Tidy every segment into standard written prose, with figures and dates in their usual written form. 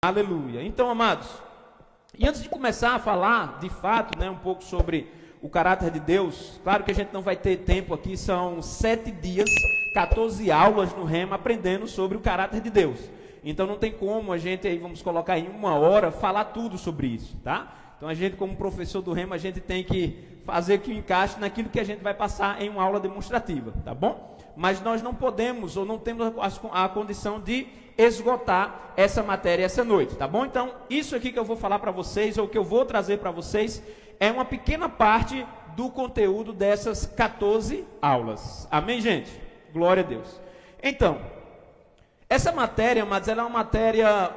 Aleluia. Então, amados, e antes de começar a falar, de fato, um pouco sobre o caráter de Deus, claro que a gente não vai ter tempo aqui, são 7 dias, 14 aulas no Rema, aprendendo sobre o caráter de Deus. Então, não tem como a gente, aí vamos colocar em 1 hora, falar tudo sobre isso, tá? Então, a gente, como professor do Rema, a gente tem que fazer que o encaixe naquilo que a gente vai passar em uma aula demonstrativa, tá bom? Mas nós não podemos, ou não temos a condição de esgotar essa matéria essa noite, tá bom? Então, isso aqui que eu vou falar para vocês, ou que eu vou trazer para vocês, é uma pequena parte do conteúdo dessas 14 aulas. Amém, gente? Glória a Deus. Então, essa matéria, mas ela é uma matéria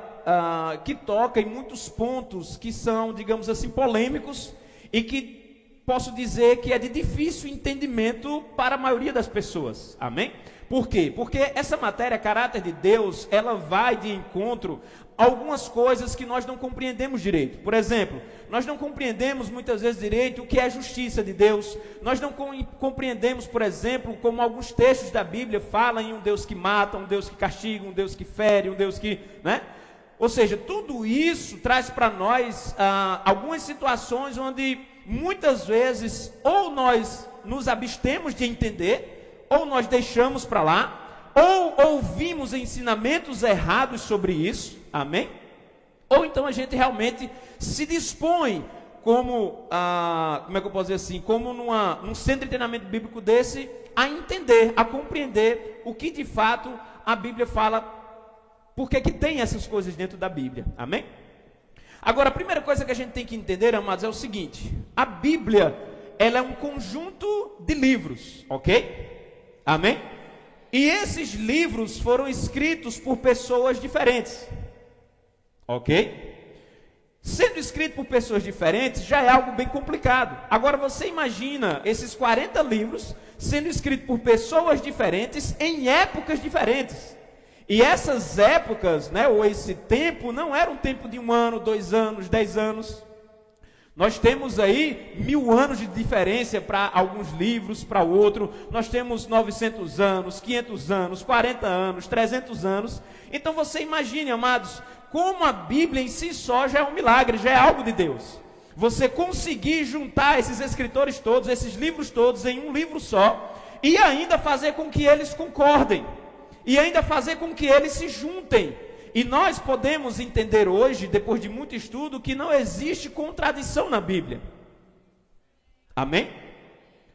que toca em muitos pontos que são, digamos assim, polêmicos e que posso dizer que é de difícil entendimento para a maioria das pessoas. Amém? Por quê? Porque essa matéria, caráter de Deus, ela vai de encontro a algumas coisas que nós não compreendemos direito. Por exemplo, nós não compreendemos muitas vezes direito o que é a justiça de Deus. Nós não compreendemos, por exemplo, como alguns textos da Bíblia falam em um Deus que mata, um Deus que castiga, um Deus que fere, um Deus que... Ou seja, tudo isso traz para nós algumas situações onde muitas vezes ou nós nos abstemos de entender, ou nós deixamos para lá, ou ouvimos ensinamentos errados sobre isso, amém? Ou então a gente realmente se dispõe como é que eu posso dizer assim, como num centro de treinamento bíblico desse, a entender, a compreender o que de fato a Bíblia fala. Por que tem essas coisas dentro da Bíblia? Amém? Agora, a primeira coisa que a gente tem que entender, amados, é o seguinte. A Bíblia, ela é um conjunto de livros, ok? Amém? E esses livros foram escritos por pessoas diferentes, ok? Sendo escrito por pessoas diferentes, já é algo bem complicado. Agora, você imagina esses 40 livros sendo escritos por pessoas diferentes em épocas diferentes. E essas épocas, ou esse tempo, não era um tempo de 1 ano, 2 anos, 10 anos. Nós temos aí 1000 anos de diferença para alguns livros, para outro. Nós temos 900 anos, 500 anos, 40 anos, 300 anos. Então você imagine, amados, como a Bíblia em si só já é um milagre, já é algo de Deus. Você conseguir juntar esses escritores todos, esses livros todos em um livro só, e ainda fazer com que eles concordem. E ainda fazer com que eles se juntem. E nós podemos entender hoje, depois de muito estudo, que não existe contradição na Bíblia. Amém?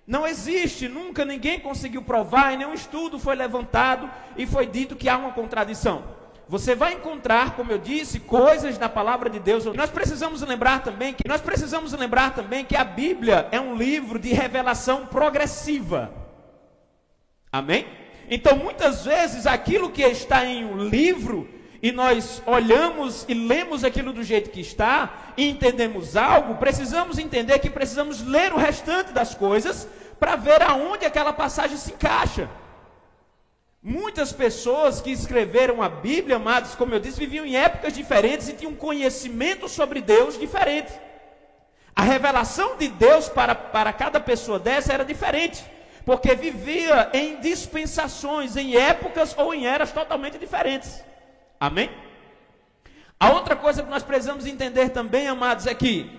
Não existe, nunca ninguém conseguiu provar, e nenhum estudo foi levantado e foi dito que há uma contradição. Você vai encontrar, como eu disse, coisas na palavra de Deus. Nós precisamos lembrar também que a Bíblia é um livro de revelação progressiva. Amém? Então, muitas vezes, aquilo que está em um livro, e nós olhamos e lemos aquilo do jeito que está, e entendemos algo, precisamos entender que precisamos ler o restante das coisas, para ver aonde aquela passagem se encaixa. Muitas pessoas que escreveram a Bíblia, amados, como eu disse, viviam em épocas diferentes, e tinham um conhecimento sobre Deus diferente. A revelação de Deus para cada pessoa dessa era diferente. Porque vivia em dispensações, em épocas ou em eras totalmente diferentes. Amém? A outra coisa que nós precisamos entender também, amados, é que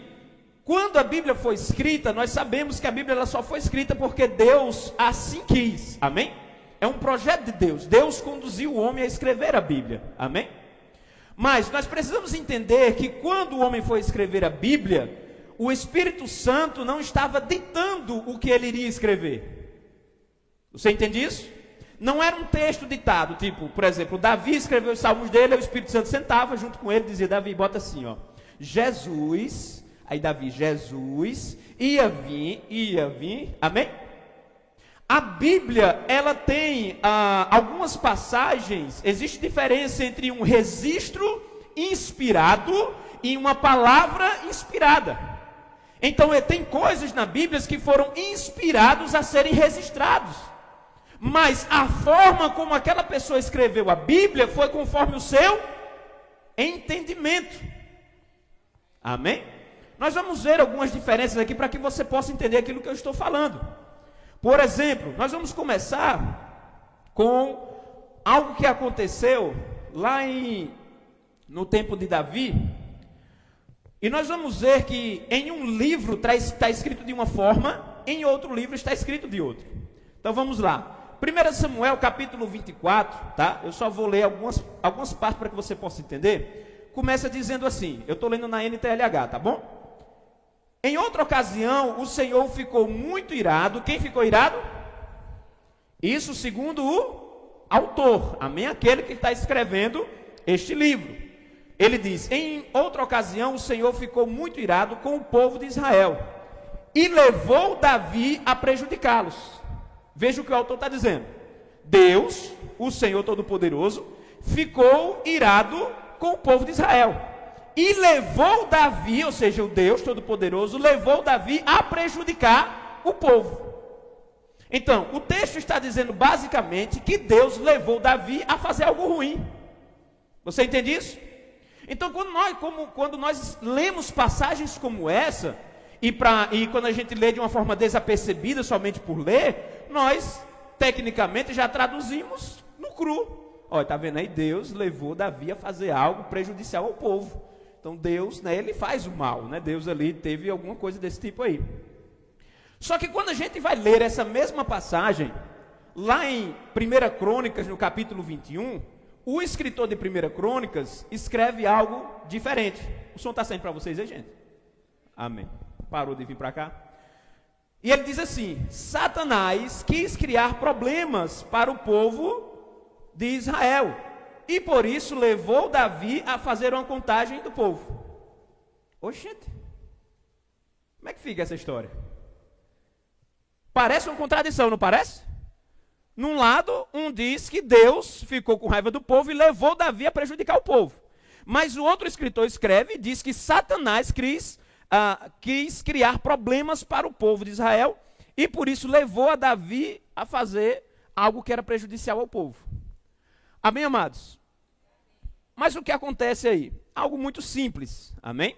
quando a Bíblia foi escrita, nós sabemos que a Bíblia ela só foi escrita porque Deus assim quis. Amém? É um projeto de Deus. Deus conduziu o homem a escrever a Bíblia. Amém? Mas nós precisamos entender que quando o homem foi escrever a Bíblia, o Espírito Santo não estava ditando o que ele iria escrever. Você entende isso? Não era um texto ditado, tipo, por exemplo, Davi escreveu os salmos dele, o Espírito Santo sentava junto com ele e dizia, Davi, bota assim, Jesus, aí Davi, Jesus, ia vir, amém? A Bíblia, ela tem algumas passagens, existe diferença entre um registro inspirado e uma palavra inspirada. Então, tem coisas na Bíblia que foram inspirados a serem registrados. Mas a forma como aquela pessoa escreveu a Bíblia foi conforme o seu entendimento. Amém? Nós vamos ver algumas diferenças aqui para que você possa entender aquilo que eu estou falando. Por exemplo, nós vamos começar com algo que aconteceu lá em no tempo de Davi, e nós vamos ver que em um livro está escrito de uma forma, em outro livro está escrito de outra. Então vamos lá. 1 Samuel capítulo 24, tá? Eu só vou ler algumas partes para que você possa entender. Começa dizendo assim, eu estou lendo na NTLH, tá bom? Em outra ocasião, o Senhor ficou muito irado. Quem ficou irado? Isso segundo o autor, amém? Aquele que está escrevendo este livro. Ele diz, em outra ocasião, o Senhor ficou muito irado com o povo de Israel e levou Davi a prejudicá-los. Veja o que o autor está dizendo. Deus, o Senhor Todo-Poderoso, ficou irado com o povo de Israel. E levou Davi, ou seja, o Deus Todo-Poderoso, levou Davi a prejudicar o povo. Então, o texto está dizendo basicamente que Deus levou Davi a fazer algo ruim. Você entende isso? Então, quando nós lemos passagens como essa, e quando a gente lê de uma forma desapercebida, somente por ler, nós, tecnicamente, já traduzimos no cru. Olha, está vendo aí? Deus levou Davi a fazer algo prejudicial ao povo. Então, Deus, né, ele faz o mal, né? Deus ali teve alguma coisa desse tipo aí. Só que quando a gente vai ler essa mesma passagem, lá em 1 Crônicas, no capítulo 21, o escritor de 1 Crônicas escreve algo diferente. O som está saindo para vocês aí, gente? Amém. Parou de vir para cá. E ele diz assim, Satanás quis criar problemas para o povo de Israel, e por isso levou Davi a fazer uma contagem do povo. Oxente, como é que fica essa história? Parece uma contradição, não parece? Num lado, um diz que Deus ficou com raiva do povo e levou Davi a prejudicar o povo. Mas o outro escritor escreve e diz que Satanás quis criar problemas para o povo de Israel e por isso levou a Davi a fazer algo que era prejudicial ao povo. Amém, amados? Mas o que acontece aí? Algo muito simples, amém?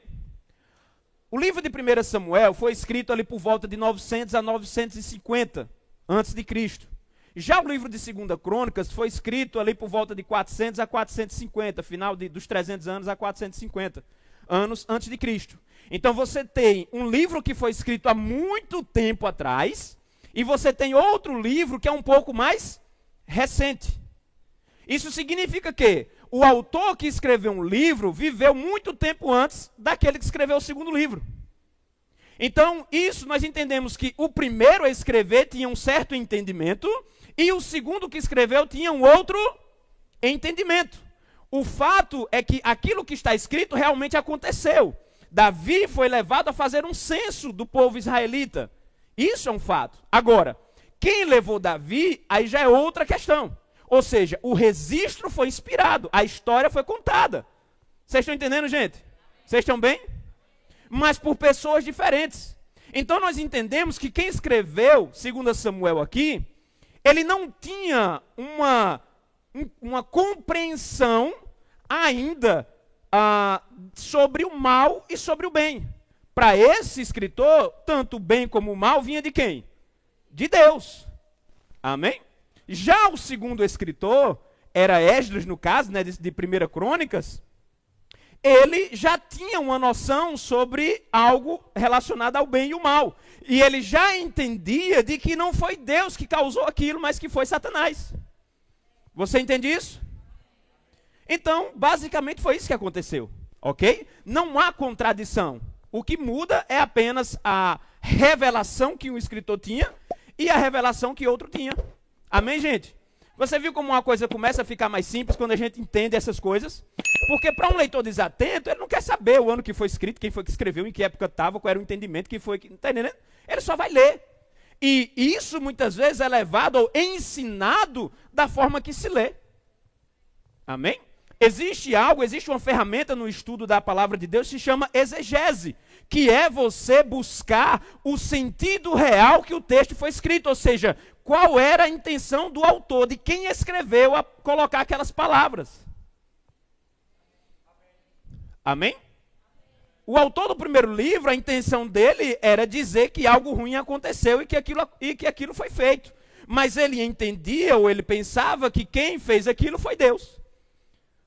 O livro de 1 Samuel foi escrito ali por volta de 900 a 950 antes de Cristo. Já o livro de 2 Crônicas foi escrito ali por volta de 400 a 450, final dos 300 anos a 450 anos antes de Cristo. Então você tem um livro que foi escrito há muito tempo atrás, e você tem outro livro que é um pouco mais recente. Isso significa que o autor que escreveu um livro viveu muito tempo antes daquele que escreveu o segundo livro. Então, isso nós entendemos que o primeiro a escrever tinha um certo entendimento, e o segundo que escreveu tinha um outro entendimento. O fato é que aquilo que está escrito realmente aconteceu. Davi foi levado a fazer um censo do povo israelita. Isso é um fato. Agora, quem levou Davi, aí já é outra questão. Ou seja, o registro foi inspirado, a história foi contada. Vocês estão entendendo, gente? Vocês estão bem? Mas por pessoas diferentes. Então nós entendemos que quem escreveu 2 Samuel aqui, ele não tinha uma compreensão ainda sobre o mal e sobre o bem. Para esse escritor, tanto o bem como o mal vinha de quem? De Deus. Amém? Já o segundo escritor, era Esdras no caso, né, de 1 Crônicas, ele já tinha uma noção sobre algo relacionado ao bem e o mal. E ele já entendia de que não foi Deus que causou aquilo, mas que foi Satanás. Você entende isso? Então, basicamente foi isso que aconteceu, ok? Não há contradição. O que muda é apenas a revelação que um escritor tinha e a revelação que outro tinha. Amém, gente? Você viu como uma coisa começa a ficar mais simples quando a gente entende essas coisas? Porque para um leitor desatento, ele não quer saber o ano que foi escrito, quem foi que escreveu, em que época estava, qual era o entendimento, quem foi que... Não está entendendo? Ele só vai ler. E isso muitas vezes é levado ou ensinado da forma que se lê. Amém? Existe uma ferramenta no estudo da palavra de Deus que se chama exegese, que é você buscar o sentido real que o texto foi escrito, ou seja, qual era a intenção do autor, de quem escreveu a colocar aquelas palavras. Amém? O autor do primeiro livro, a intenção dele era dizer que algo ruim aconteceu e que aquilo foi feito. Mas ele entendia ou ele pensava que quem fez aquilo foi Deus.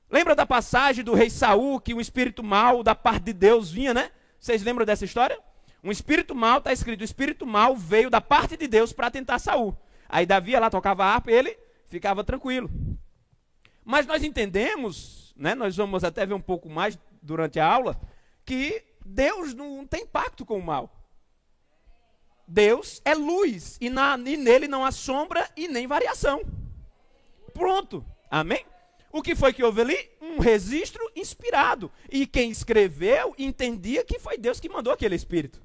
Lembra da passagem do rei Saul, que um espírito mau da parte de Deus vinha, né? Vocês lembram dessa história? Um espírito mau, está escrito, o espírito mau veio da parte de Deus para tentar Saul. Aí Davi ia lá, tocava a harpa e ele ficava tranquilo. Mas nós entendemos, né? Nós vamos até ver um pouco mais durante a aula, que Deus não tem pacto com o mal. Deus é luz e nele não há sombra e nem variação. Pronto, amém? O que foi que houve ali? Um registro inspirado. E quem escreveu entendia que foi Deus que mandou aquele espírito.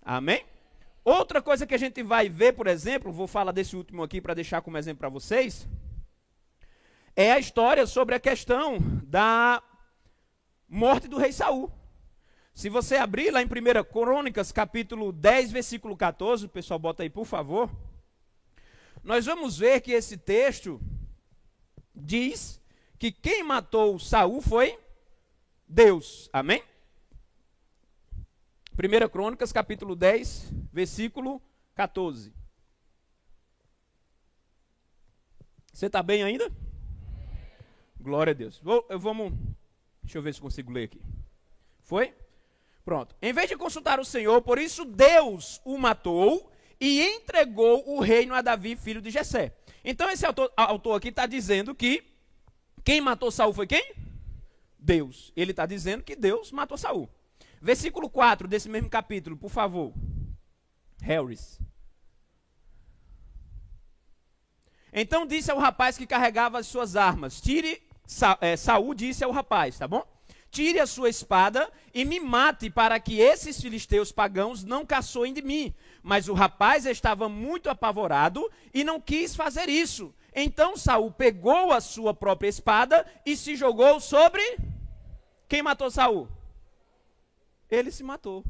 Amém? Outra coisa que a gente vai ver, por exemplo, vou falar desse último aqui para deixar como exemplo para vocês, é a história sobre a questão da morte do rei Saul. Se você abrir lá em 1 Crônicas, capítulo 10, versículo 14, o pessoal bota aí, por favor. Nós vamos ver que esse texto diz que quem matou Saul foi Deus. Amém? 1 Crônicas, capítulo 10, versículo 14. Você está bem ainda? Glória a Deus. Deixa eu ver se consigo ler aqui. Foi? Pronto. Em vez de consultar o Senhor, por isso Deus o matou e entregou o reino a Davi, filho de Jessé. Então esse autor aqui está dizendo que quem matou Saul foi quem? Deus. Ele está dizendo que Deus matou Saul. Versículo 4 desse mesmo capítulo, por favor. Harris. Então disse ao rapaz que carregava as suas armas, Saul disse ao rapaz, tá bom? Tire a sua espada e me mate para que esses filisteus pagãos não caçoem de mim. Mas o rapaz estava muito apavorado e não quis fazer isso. Então Saul pegou a sua própria espada e se jogou sobre... Quem matou Saul? Ele se matou.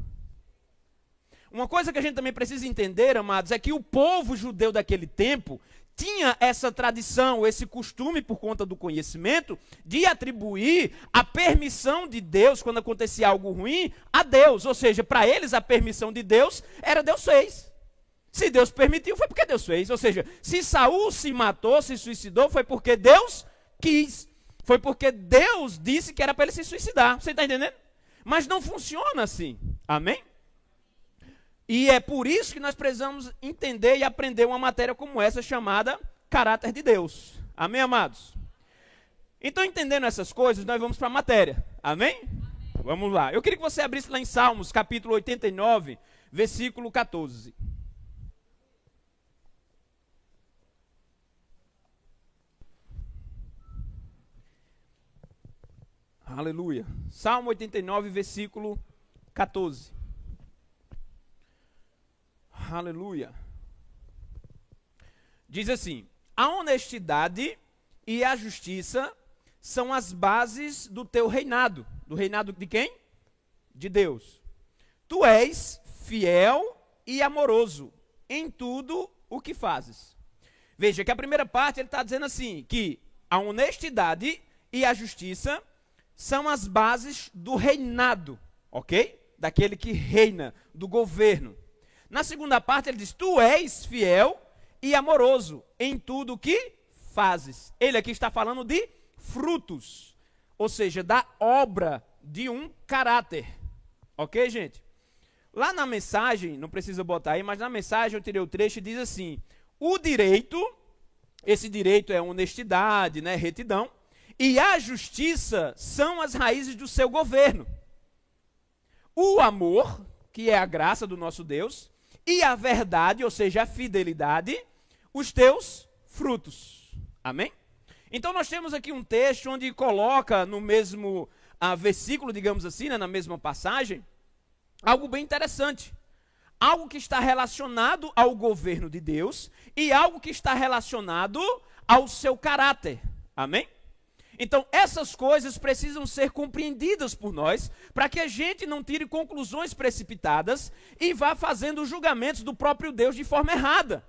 Uma coisa que a gente também precisa entender, amados, é que o povo judeu daquele tempo tinha essa tradição, esse costume, por conta do conhecimento, de atribuir a permissão de Deus, quando acontecia algo ruim, a Deus. Ou seja, para eles a permissão de Deus era Deus fez. Se Deus permitiu, foi porque Deus fez. Ou seja, se Saul se matou, se suicidou, foi porque Deus quis. Foi porque Deus disse que era para ele se suicidar. Você está entendendo? Mas não funciona assim. Amém? E é por isso que nós precisamos entender e aprender uma matéria como essa, chamada caráter de Deus. Amém, amados? Então, entendendo essas coisas, nós vamos para a matéria. Amém? Vamos lá. Eu queria que você abrisse lá em Salmos, capítulo 89, versículo 14. Aleluia. Salmo 89, versículo 14. Aleluia. Diz assim: a honestidade e a justiça são as bases do teu reinado. Do reinado de quem? De Deus. Tu és fiel e amoroso em tudo o que fazes. Veja que a primeira parte ele está dizendo assim, que a honestidade e a justiça são as bases do reinado, ok? Daquele que reina, do governo. Na segunda parte ele diz, tu és fiel e amoroso em tudo o que fazes. Ele aqui está falando de frutos, ou seja, da obra de um caráter. Ok, gente? Lá na mensagem, não precisa botar aí, mas na mensagem eu tirei o trecho e diz assim, o direito, esse direito é honestidade, né, retidão, e a justiça são as raízes do seu governo. O amor, que é a graça do nosso Deus, e a verdade, ou seja, a fidelidade, os teus frutos. Amém? Então nós temos aqui um texto onde coloca no mesmo versículo, digamos assim, né, na mesma passagem, algo bem interessante. Algo que está relacionado ao governo de Deus e algo que está relacionado ao seu caráter. Amém? Então, essas coisas precisam ser compreendidas por nós, para que a gente não tire conclusões precipitadas e vá fazendo julgamentos do próprio Deus de forma errada.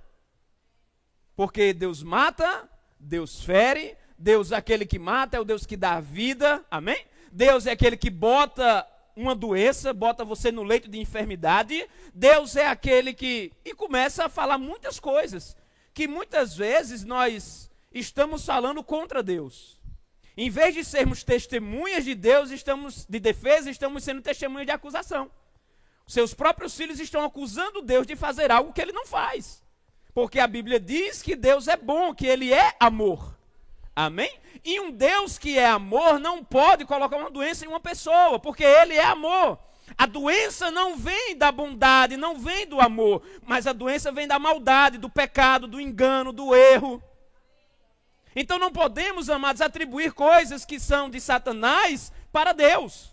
Porque Deus mata, Deus fere, Deus é aquele que mata, é o Deus que dá a vida, amém? Deus é aquele que bota uma doença, bota você no leito de enfermidade, Deus é aquele que... E começa a falar muitas coisas, que muitas vezes nós estamos falando contra Deus. Em vez de sermos testemunhas de Deus, de defesa, estamos sendo testemunhas de acusação. Seus próprios filhos estão acusando Deus de fazer algo que ele não faz. Porque a Bíblia diz que Deus é bom, que ele é amor. Amém? E um Deus que é amor não pode colocar uma doença em uma pessoa, porque ele é amor. A doença não vem da bondade, não vem do amor, mas a doença vem da maldade, do pecado, do engano, do erro. Então não podemos, amados, atribuir coisas que são de Satanás para Deus.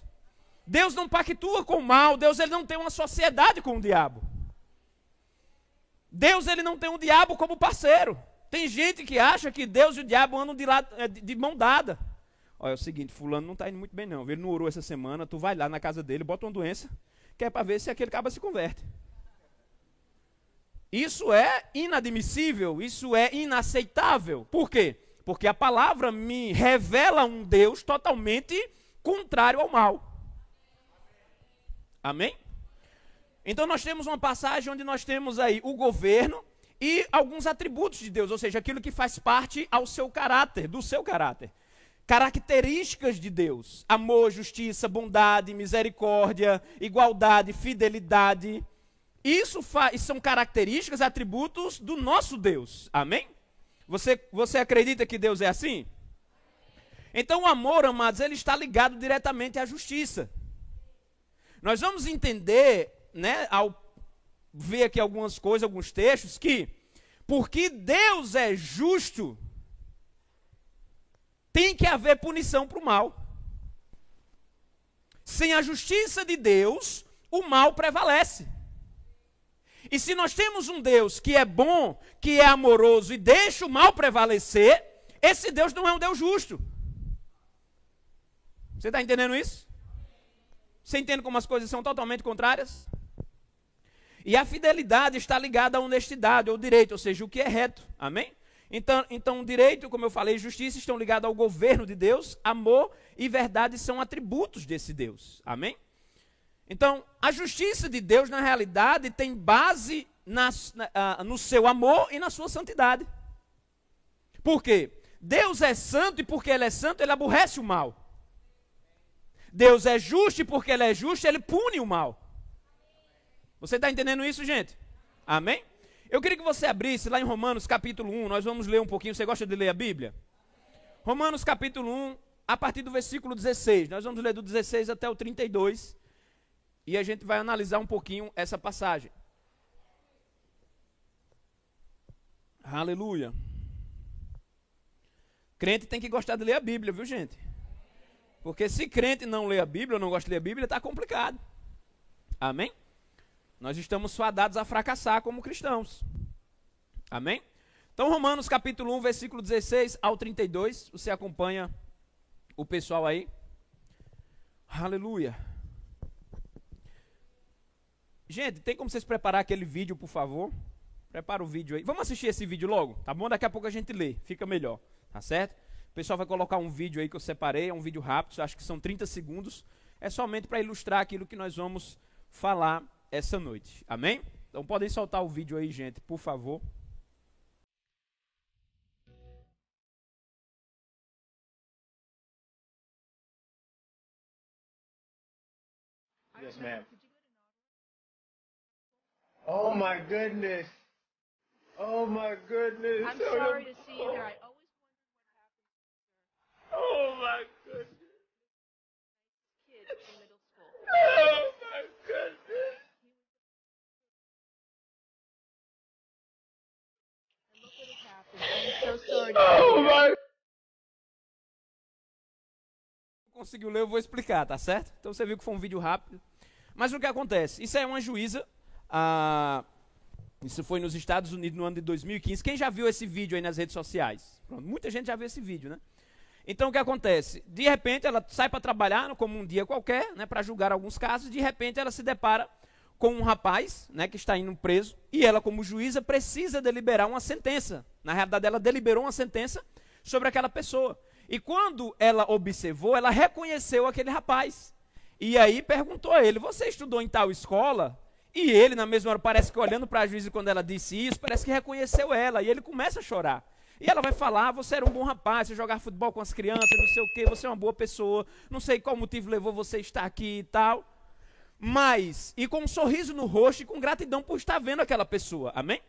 Deus não pactua com o mal, Deus ele não tem uma sociedade com o diabo. Deus ele não tem o diabo como parceiro. Tem gente que acha que Deus e o diabo andam de mão dada. Olha, é o seguinte, fulano não está indo muito bem não. Ele não orou essa semana, tu vai lá na casa dele, bota uma doença, que é para ver se aquele cabra se converte. Isso é inadmissível, isso é inaceitável. Por quê? Porque a palavra me revela um Deus totalmente contrário ao mal. Amém? Então nós temos uma passagem onde nós temos aí o governo e alguns atributos de Deus, ou seja, aquilo que faz parte ao seu caráter, do seu caráter. Características de Deus: amor, justiça, bondade, misericórdia, igualdade, fidelidade. Isso são características, atributos do nosso Deus. Amém? Você acredita que Deus é assim? Então o amor, amados, ele está ligado diretamente à justiça. Nós vamos entender, né, ao ver aqui algumas coisas, alguns textos, que porque Deus é justo, tem que haver punição para o mal. Sem a justiça de Deus, o mal prevalece. E se nós temos um Deus que é bom, que é amoroso e deixa o mal prevalecer, esse Deus não é um Deus justo. Você está entendendo isso? Você entende como as coisas são totalmente contrárias? E a fidelidade está ligada à honestidade, ao direito, ou seja, o que é reto. Amém? Então, direito, como eu falei, justiça estão ligados ao governo de Deus, amor e verdade são atributos desse Deus. Amém? Então, a justiça de Deus, na realidade, tem base no seu amor e na sua santidade. Por quê? Deus é santo e porque ele é santo, ele aborrece o mal. Deus é justo e porque ele é justo, ele pune o mal. Você está entendendo isso, gente? Amém? Eu queria que você abrisse lá em Romanos capítulo 1, nós vamos ler um pouquinho. Você gosta de ler a Bíblia? Romanos capítulo 1, a partir do versículo 16. Nós vamos ler do 16 até o 32. E a gente vai analisar um pouquinho essa passagem. Aleluia. Crente tem que gostar de ler a Bíblia, viu, gente? Porque se crente não lê a Bíblia, ou não gosta de ler a Bíblia, está complicado. Amém? Nós estamos fadados a fracassar como cristãos. Amém? Então, Romanos capítulo 1, versículo 16 ao 32. Você acompanha o pessoal aí. Aleluia. Gente, tem como vocês preparar aquele vídeo, por favor? Prepara o vídeo aí. Vamos assistir esse vídeo logo, tá bom? Daqui a pouco a gente lê, fica melhor, tá certo? O pessoal vai colocar um vídeo aí que eu separei, é um vídeo rápido, acho que são 30 segundos. É somente para ilustrar aquilo que nós vamos falar essa noite, amém? Então podem soltar o vídeo aí, gente, por favor. Yes, ma'am. Oh my goodness. Oh my goodness. I'm sorry to see you there. I always Oh my goodness. wondered what happened to kids in middle school. Oh my goodness. And look what has happened. I'm so sorry to Oh see you. my. Conseguiu ler, eu vou explicar, tá certo? Então você viu que foi um vídeo rápido. Mas o que acontece? Isso é uma juíza. Isso foi nos Estados Unidos no ano de 2015. Quem já viu esse vídeo aí nas redes sociais? Pronto, muita gente já viu esse vídeo, né? Então o que acontece? De repente ela sai para trabalhar, como um dia qualquer, né, para julgar alguns casos. De repente ela se depara com um rapaz, né, que está indo preso. E ela, como juíza, precisa deliberar uma sentença. Na realidade, ela deliberou uma sentença sobre aquela pessoa. E quando ela observou, ela reconheceu aquele rapaz. E aí perguntou a ele: você estudou em tal escola? E ele, na mesma hora, parece que olhando para a juíza, quando ela disse isso, parece que reconheceu ela. E ele começa a chorar. E ela vai falar, você era um bom rapaz, você jogava futebol com as crianças, não sei o quê, você é uma boa pessoa, não sei qual motivo levou você a estar aqui e tal. Mas, e com um sorriso no rosto e com gratidão por estar vendo aquela pessoa, amém?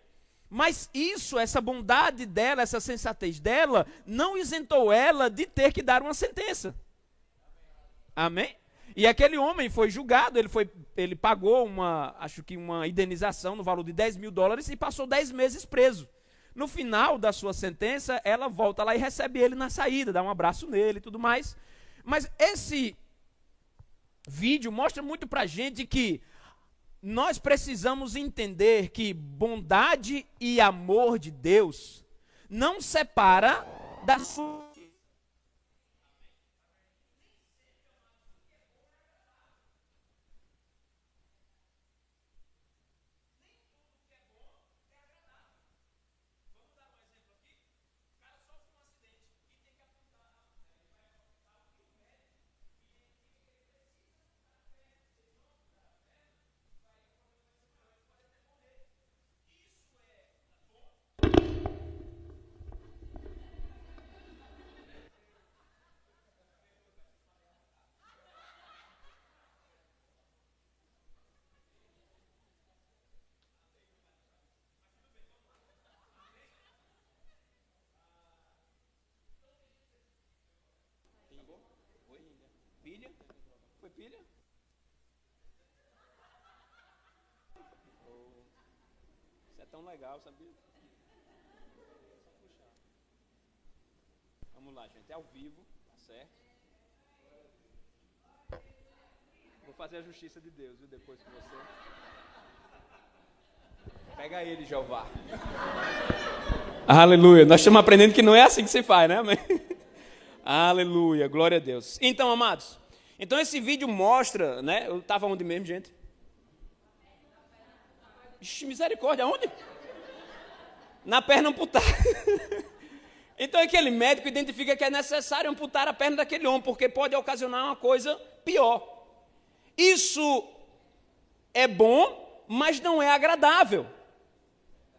Mas isso, essa bondade dela, essa sensatez dela, não isentou ela de ter que dar uma sentença. Amém? E aquele homem foi julgado, ele pagou acho que uma indenização no valor de $10.000 e passou 10 meses preso. No final da sua sentença, ela volta lá e recebe ele na saída, dá um abraço nele e tudo mais. Mas esse vídeo mostra muito pra gente que nós precisamos entender que bondade e amor de Deus não separa da sua... Pilha? Foi pilha? Isso é tão legal, sabia? Vamos lá, gente. É ao vivo, tá certo? Vou fazer a justiça de Deus, viu? Depois que você... Pega ele, Jeová. Aleluia. Nós estamos aprendendo que não é assim que se faz, né? Amém? Aleluia, glória a Deus. Então, amados, esse vídeo mostra, né? Eu estava onde mesmo, gente? Ixi, misericórdia, aonde? Na perna amputada. Então aquele médico identifica que é necessário amputar a perna daquele homem, porque pode ocasionar uma coisa pior. Isso é bom, mas não é agradável.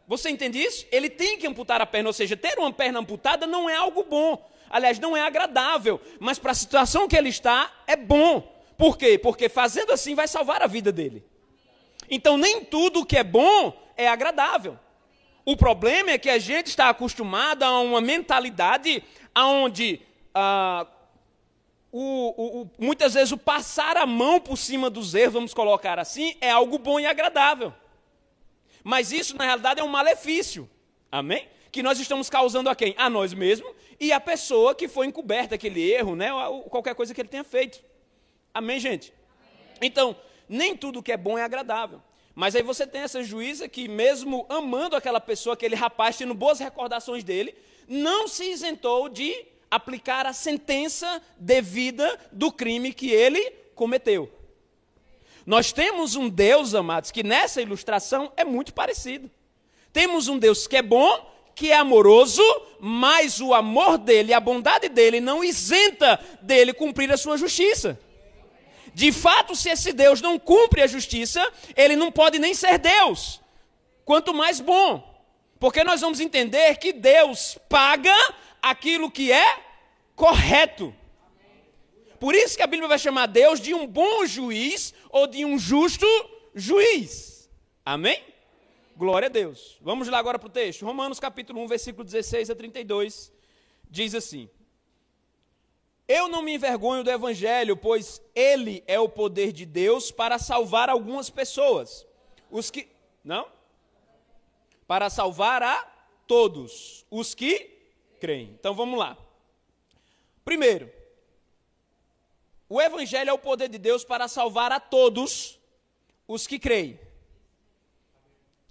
Você entende isso? Ele tem que amputar a perna, ou seja, ter uma perna amputada não é algo bom. Aliás, não é agradável, mas para a situação que ele está, é bom. Por quê? Porque fazendo assim vai salvar a vida dele. Então, nem tudo que é bom é agradável. O problema é que a gente está acostumado a uma mentalidade onde muitas vezes o passar a mão por cima dos erros, vamos colocar assim, é algo bom e agradável. Mas isso, na realidade, é um malefício. Amém? Que nós estamos causando a quem? A nós mesmos e a pessoa que foi encoberta aquele erro, né? Ou qualquer coisa que ele tenha feito. Amém, gente? Então, nem tudo que é bom é agradável. Mas aí você tem essa juíza que, mesmo amando aquela pessoa, aquele rapaz, tendo boas recordações dele, não se isentou de aplicar a sentença devida do crime que ele cometeu. Nós temos um Deus, amados, que nessa ilustração é muito parecido. Temos um Deus que é bom, que é amoroso, mas o amor dele, a bondade dele não isenta dele cumprir a sua justiça. De fato, se esse Deus não cumpre a justiça, ele não pode nem ser Deus, quanto mais bom. Porque nós vamos entender que Deus paga aquilo que é correto. Por isso que a Bíblia vai chamar Deus de um bom juiz ou de um justo juiz. Amém? Glória a Deus. Vamos lá agora para o texto. Romanos capítulo 1, versículo 16 a 32, diz assim: Eu não me envergonho do evangelho, pois ele é o poder de Deus para salvar algumas pessoas. Para salvar a todos os que creem. Então vamos lá. Primeiro, o evangelho é o poder de Deus para salvar a todos os que creem.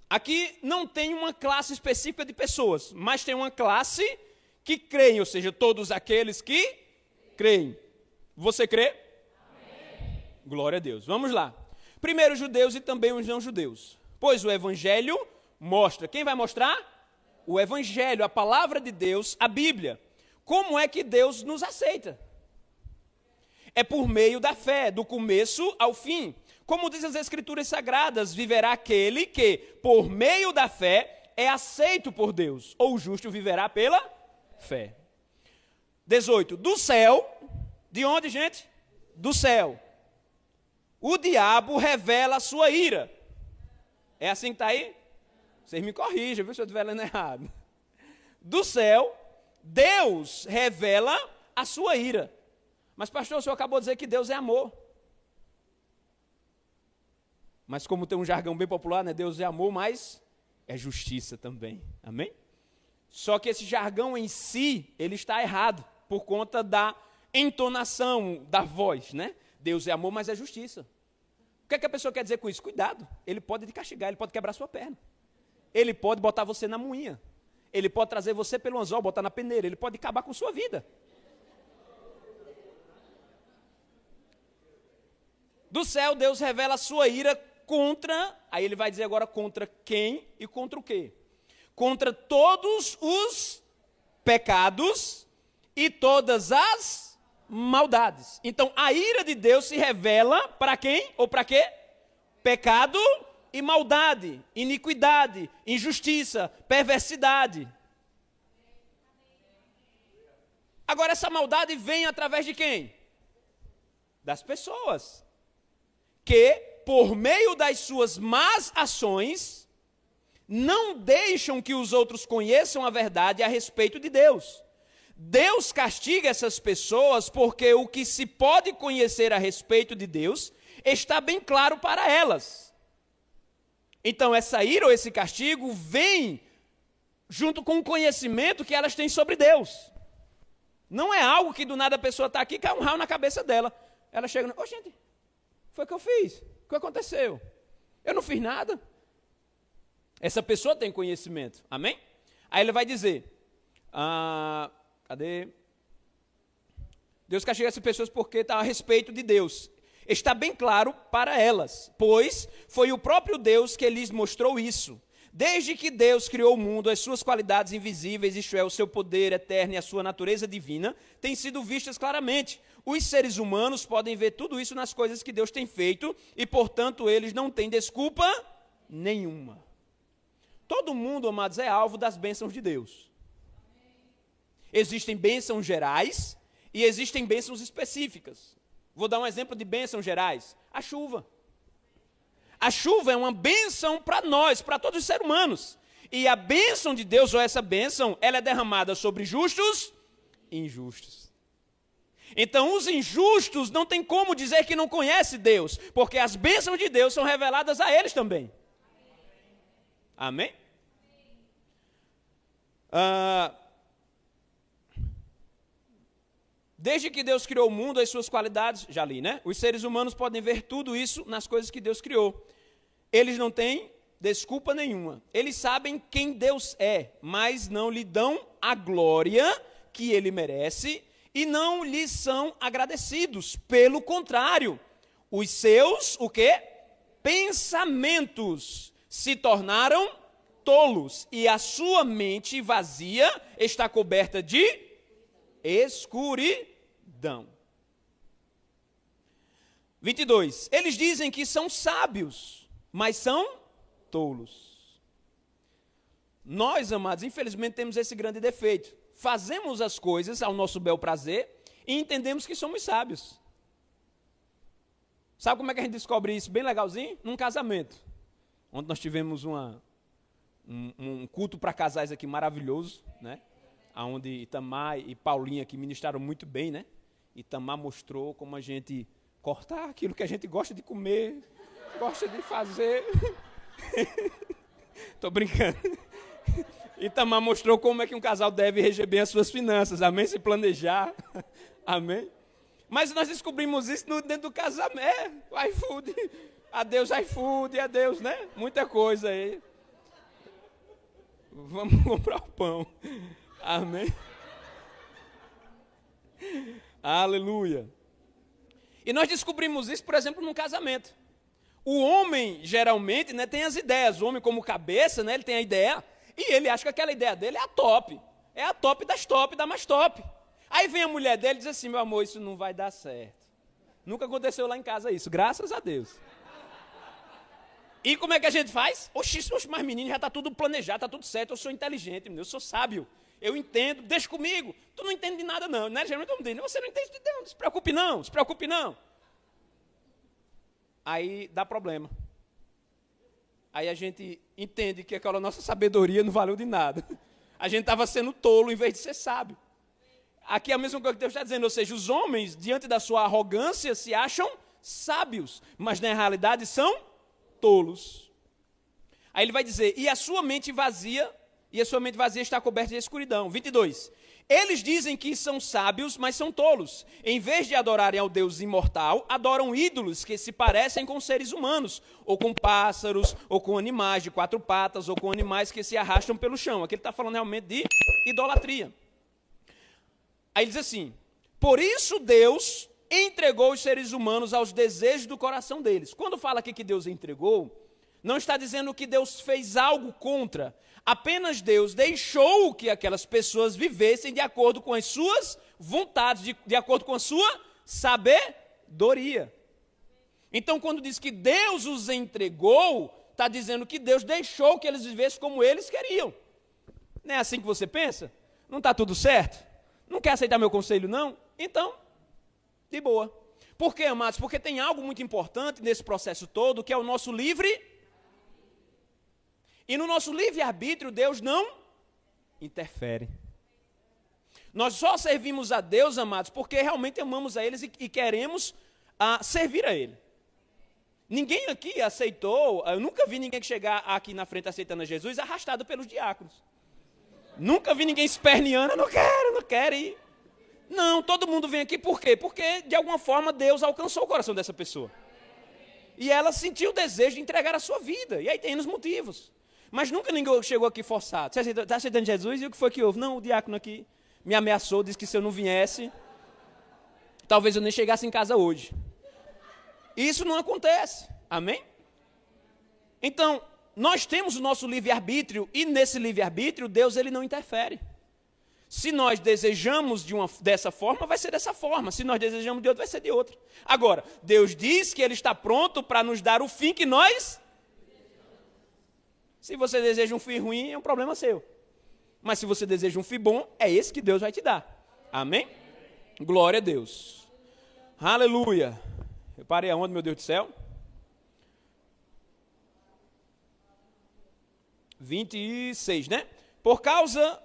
Aqui não tem uma classe específica de pessoas, mas tem uma classe que creem, ou seja, todos aqueles que creem. Você crê? Amém. Glória a Deus. Vamos lá. Primeiro os judeus e também os não judeus. Pois o evangelho mostra. Quem vai mostrar? O evangelho, a palavra de Deus, a Bíblia. Como é que Deus nos aceita? É por meio da fé, do começo ao fim. Como dizem as Escrituras Sagradas, viverá aquele que, por meio da fé, é aceito por Deus, ou o justo viverá pela fé. 18. Do céu, de onde, gente? Do céu. O diabo revela a sua ira. É assim que está aí? Vocês me corrijam, viu, se eu estiver lendo errado. Do céu, Deus revela a sua ira. Mas, pastor, o senhor acabou de dizer que Deus é amor. Mas como tem um jargão bem popular, né? Deus é amor, mas é justiça também. Amém? Só que esse jargão em si, ele está errado, por conta da entonação da voz, né? Deus é amor, mas é justiça. O que é que a pessoa quer dizer com isso? Cuidado, ele pode te castigar, ele pode quebrar sua perna. Ele pode botar você na moinha. Ele pode trazer você pelo anzol, botar na peneira. Ele pode acabar com sua vida. Do céu, Deus revela a sua ira contra, aí ele vai dizer agora contra quem e contra o quê? Contra todos os pecados e todas as maldades. Então, a ira de Deus se revela para quem ou para quê? Pecado e maldade, iniquidade, injustiça, perversidade. Agora, essa maldade vem através de quem? Das pessoas. Que, por meio das suas más ações, não deixam que os outros conheçam a verdade a respeito de Deus. Deus castiga essas pessoas porque o que se pode conhecer a respeito de Deus está bem claro para elas. Então, essa ira ou esse castigo vem junto com o conhecimento que elas têm sobre Deus. Não é algo que do nada a pessoa está aqui e cai um raio na cabeça dela. Ela chega, ô gente, foi o que eu fiz, o que aconteceu? Eu não fiz nada. Essa pessoa tem conhecimento, amém? Aí ele vai dizer, cadê? Deus castiga essas pessoas porque está a respeito de Deus. Está bem claro para elas, pois foi o próprio Deus que lhes mostrou isso. Desde que Deus criou o mundo, as suas qualidades invisíveis, isto é, o seu poder eterno e a sua natureza divina, têm sido vistas claramente. Os seres humanos podem ver tudo isso nas coisas que Deus tem feito e, portanto, eles não têm desculpa nenhuma. Todo mundo, amados, é alvo das bênçãos de Deus. Existem bênçãos gerais e existem bênçãos específicas. Vou dar um exemplo de bênçãos gerais. A chuva. A chuva é uma bênção para nós, para todos os seres humanos. E a bênção de Deus, ou essa bênção, ela é derramada sobre justos e injustos. Então, os injustos não tem como dizer que não conhece Deus, porque as bênçãos de Deus são reveladas a eles também. Amém? Desde que Deus criou o mundo, as suas qualidades, já li, né? Os seres humanos podem ver tudo isso nas coisas que Deus criou. Eles não têm desculpa nenhuma. Eles sabem quem Deus é, mas não lhe dão a glória que ele merece e não lhe são agradecidos. Pelo contrário, os seus, o quê? Pensamentos se tornaram tolos e a sua mente vazia está coberta de escuridão. 22. Eles dizem que são sábios, mas são tolos. Nós, amados, infelizmente temos esse grande defeito. Fazemos as coisas ao nosso bel prazer e entendemos que somos sábios. Sabe como é que a gente descobre isso bem legalzinho? Num casamento. Onde nós tivemos um culto para casais aqui maravilhoso, né? Onde Itamar e Paulinha aqui ministraram muito bem, né? Itamar mostrou como a gente cortar aquilo que a gente gosta de comer, gosta de fazer. Tô brincando. Itamar mostrou como é que um casal deve reger bem as suas finanças, amém? Se planejar, amém? Mas nós descobrimos isso dentro do casamento, o iFood, adeus iFood, adeus, né? Muita coisa aí. Vamos comprar o pão. Amém? Aleluia. E nós descobrimos isso, por exemplo, num casamento. O homem, geralmente, né, tem as ideias. O homem, como cabeça, né, ele tem a ideia e ele acha que aquela ideia dele é a top. É a top das top, da mais top. Aí vem a mulher dele e diz assim, meu amor, isso não vai dar certo. Nunca aconteceu lá em casa isso, graças a Deus. E como é que a gente faz? Oxi, mas menino, já está tudo planejado, está tudo certo, eu sou inteligente, menino, eu sou sábio, eu entendo, deixa comigo. Tu não entende de nada não, né? Geralmente eu não entendo. Você não entende de Deus, não se preocupe não, se preocupe não. Aí dá problema. Aí a gente entende que aquela nossa sabedoria não valeu de nada. A gente estava sendo tolo em vez de ser sábio. Aqui é a mesma coisa que Deus está dizendo, ou seja, os homens, diante da sua arrogância, se acham sábios, mas na realidade são tolos. Aí ele vai dizer, e a sua mente vazia está coberta de escuridão. 22. Eles dizem que são sábios, mas são tolos. Em vez de adorarem ao Deus imortal, adoram ídolos que se parecem com seres humanos, ou com pássaros, ou com animais de 4 patas, ou com animais que se arrastam pelo chão. Aqui ele está falando realmente de idolatria. Aí ele diz assim, por isso Deus entregou os seres humanos aos desejos do coração deles. Quando fala aqui que Deus entregou, não está dizendo que Deus fez algo contra. Apenas Deus deixou que aquelas pessoas vivessem de acordo com as suas vontades, de acordo com a sua sabedoria. Então, quando diz que Deus os entregou, está dizendo que Deus deixou que eles vivessem como eles queriam. Não é assim que você pensa? Não está tudo certo? Não quer aceitar meu conselho, não? Então, de boa. Por quê, amados? Porque tem algo muito importante nesse processo todo, que é o nosso livre. E no nosso livre-arbítrio, Deus não interfere. Nós só servimos a Deus, amados, porque realmente amamos a eles e queremos servir a Ele. Ninguém aqui aceitou, eu nunca vi ninguém chegar aqui na frente aceitando a Jesus arrastado pelos diáconos. Nunca vi ninguém esperneando, não quero ir. Não, todo mundo vem aqui por quê? Porque, de alguma forma, Deus alcançou o coração dessa pessoa. E ela sentiu o desejo de entregar a sua vida. E aí tem os motivos. Mas nunca ninguém chegou aqui forçado. Você está aceitando Jesus? E o que foi que houve? Não, o diácono aqui me ameaçou, disse que se eu não viesse, talvez eu nem chegasse em casa hoje. Isso não acontece. Amém? Então, nós temos o nosso livre-arbítrio, e nesse livre-arbítrio, Deus ele não interfere. Se nós desejamos dessa forma, vai ser dessa forma. Se nós desejamos de outra, vai ser de outra. Agora, Deus diz que Ele está pronto para nos dar o fim que nós... Se você deseja um fim ruim, é um problema seu. Mas se você deseja um fim bom, é esse que Deus vai te dar. Amém? Glória a Deus. Aleluia. Eu parei aonde, meu Deus do céu? 26, né? Por causa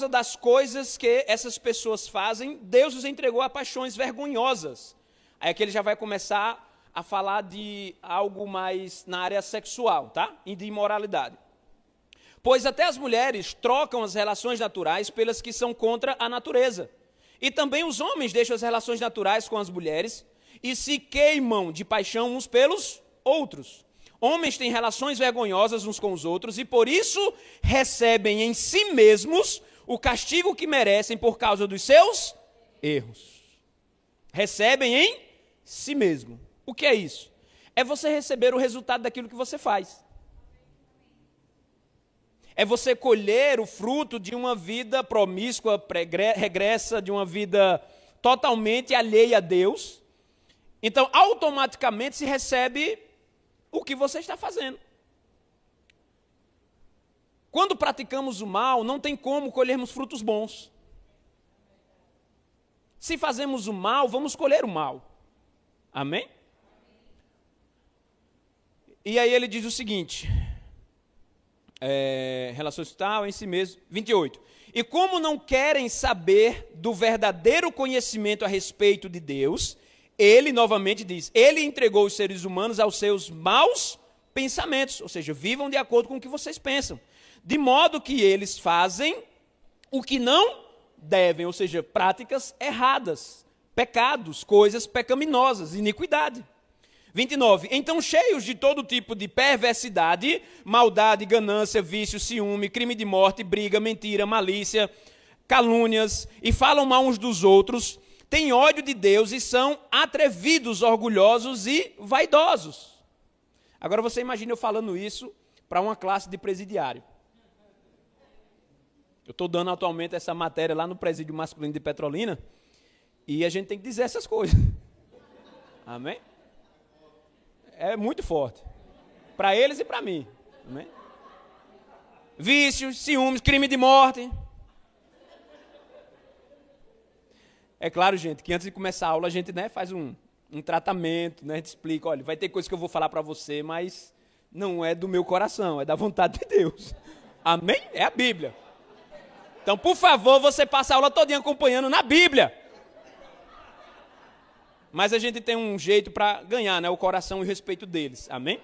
das coisas que essas pessoas fazem, Deus os entregou a paixões vergonhosas. Aí aqui ele já vai começar a falar de algo mais na área sexual, tá? E de imoralidade. Pois até as mulheres trocam as relações naturais pelas que são contra a natureza. E também os homens deixam as relações naturais com as mulheres e se queimam de paixão uns pelos outros. Homens têm relações vergonhosas uns com os outros e por isso recebem em si mesmos o castigo que merecem por causa dos seus erros. Recebem em si mesmo. O que é isso? É você receber o resultado daquilo que você faz. É você colher o fruto de uma vida promíscua, regressa, de uma vida totalmente alheia a Deus. Então, automaticamente se recebe o que você está fazendo. Quando praticamos o mal, não tem como colhermos frutos bons. Se fazemos o mal, vamos colher o mal. Amém? E aí ele diz o seguinte, relações tal em si mesmo, 28. E como não querem saber do verdadeiro conhecimento a respeito de Deus, ele novamente diz, ele entregou os seres humanos aos seus maus pensamentos, ou seja, vivam de acordo com o que vocês pensam, de modo que eles fazem o que não devem, ou seja, práticas erradas, pecados, coisas pecaminosas, iniquidade. 29. Então, cheios de todo tipo de perversidade, maldade, ganância, vício, ciúme, crime de morte, briga, mentira, malícia, calúnias, e falam mal uns dos outros, têm ódio de Deus e são atrevidos, orgulhosos e vaidosos. Agora você imagina eu falando isso para uma classe de presidiário. Eu estou dando atualmente essa matéria lá no presídio masculino de Petrolina, e a gente tem que dizer essas coisas. Amém? É muito forte. Para eles e para mim. Amém? Vícios, ciúmes, crime de morte. É claro, gente, que antes de começar a aula a gente, né, faz um tratamento, né, a gente explica, olha, vai ter coisa que eu vou falar para você, mas não é do meu coração, é da vontade de Deus. Amém? É a Bíblia. Então, por favor, você passa a aula todinha acompanhando na Bíblia. Mas a gente tem um jeito para ganhar, né, o coração e o respeito deles. Amém?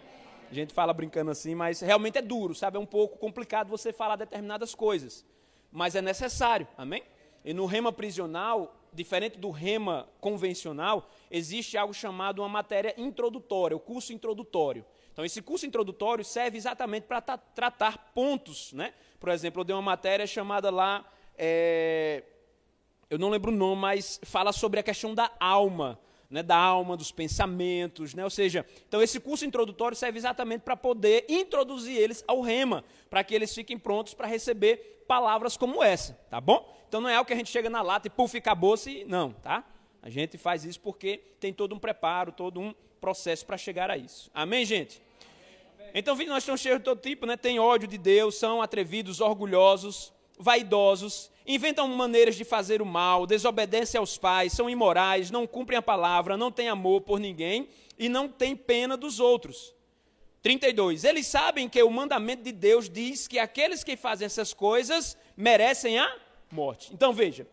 A gente fala brincando assim, mas realmente é duro, sabe? É um pouco complicado você falar determinadas coisas. Mas é necessário. Amém? E no rema prisional, diferente do rema convencional, existe algo chamado uma matéria introdutória, o curso introdutório. Então, esse curso introdutório serve exatamente para tratar pontos, né? Por exemplo, eu dei uma matéria chamada lá, eu não lembro o nome, mas fala sobre a questão da alma, né? Da alma, dos pensamentos, né? Ou seja, então esse curso introdutório serve exatamente para poder introduzir eles ao rema, para que eles fiquem prontos para receber palavras como essa, tá bom? Então não é algo que a gente chega na lata e puf, acabou-se, não, tá? A gente faz isso porque tem todo um preparo, todo um processo para chegar a isso. Amém, gente? Então, nós estamos cheios de todo tipo, né? Tem ódio de Deus, são atrevidos, orgulhosos, vaidosos, inventam maneiras de fazer o mal, desobedecem aos pais, são imorais, não cumprem a palavra, não têm amor por ninguém e não têm pena dos outros. 32. Eles sabem que o mandamento de Deus diz que aqueles que fazem essas coisas merecem a morte. Então, veja.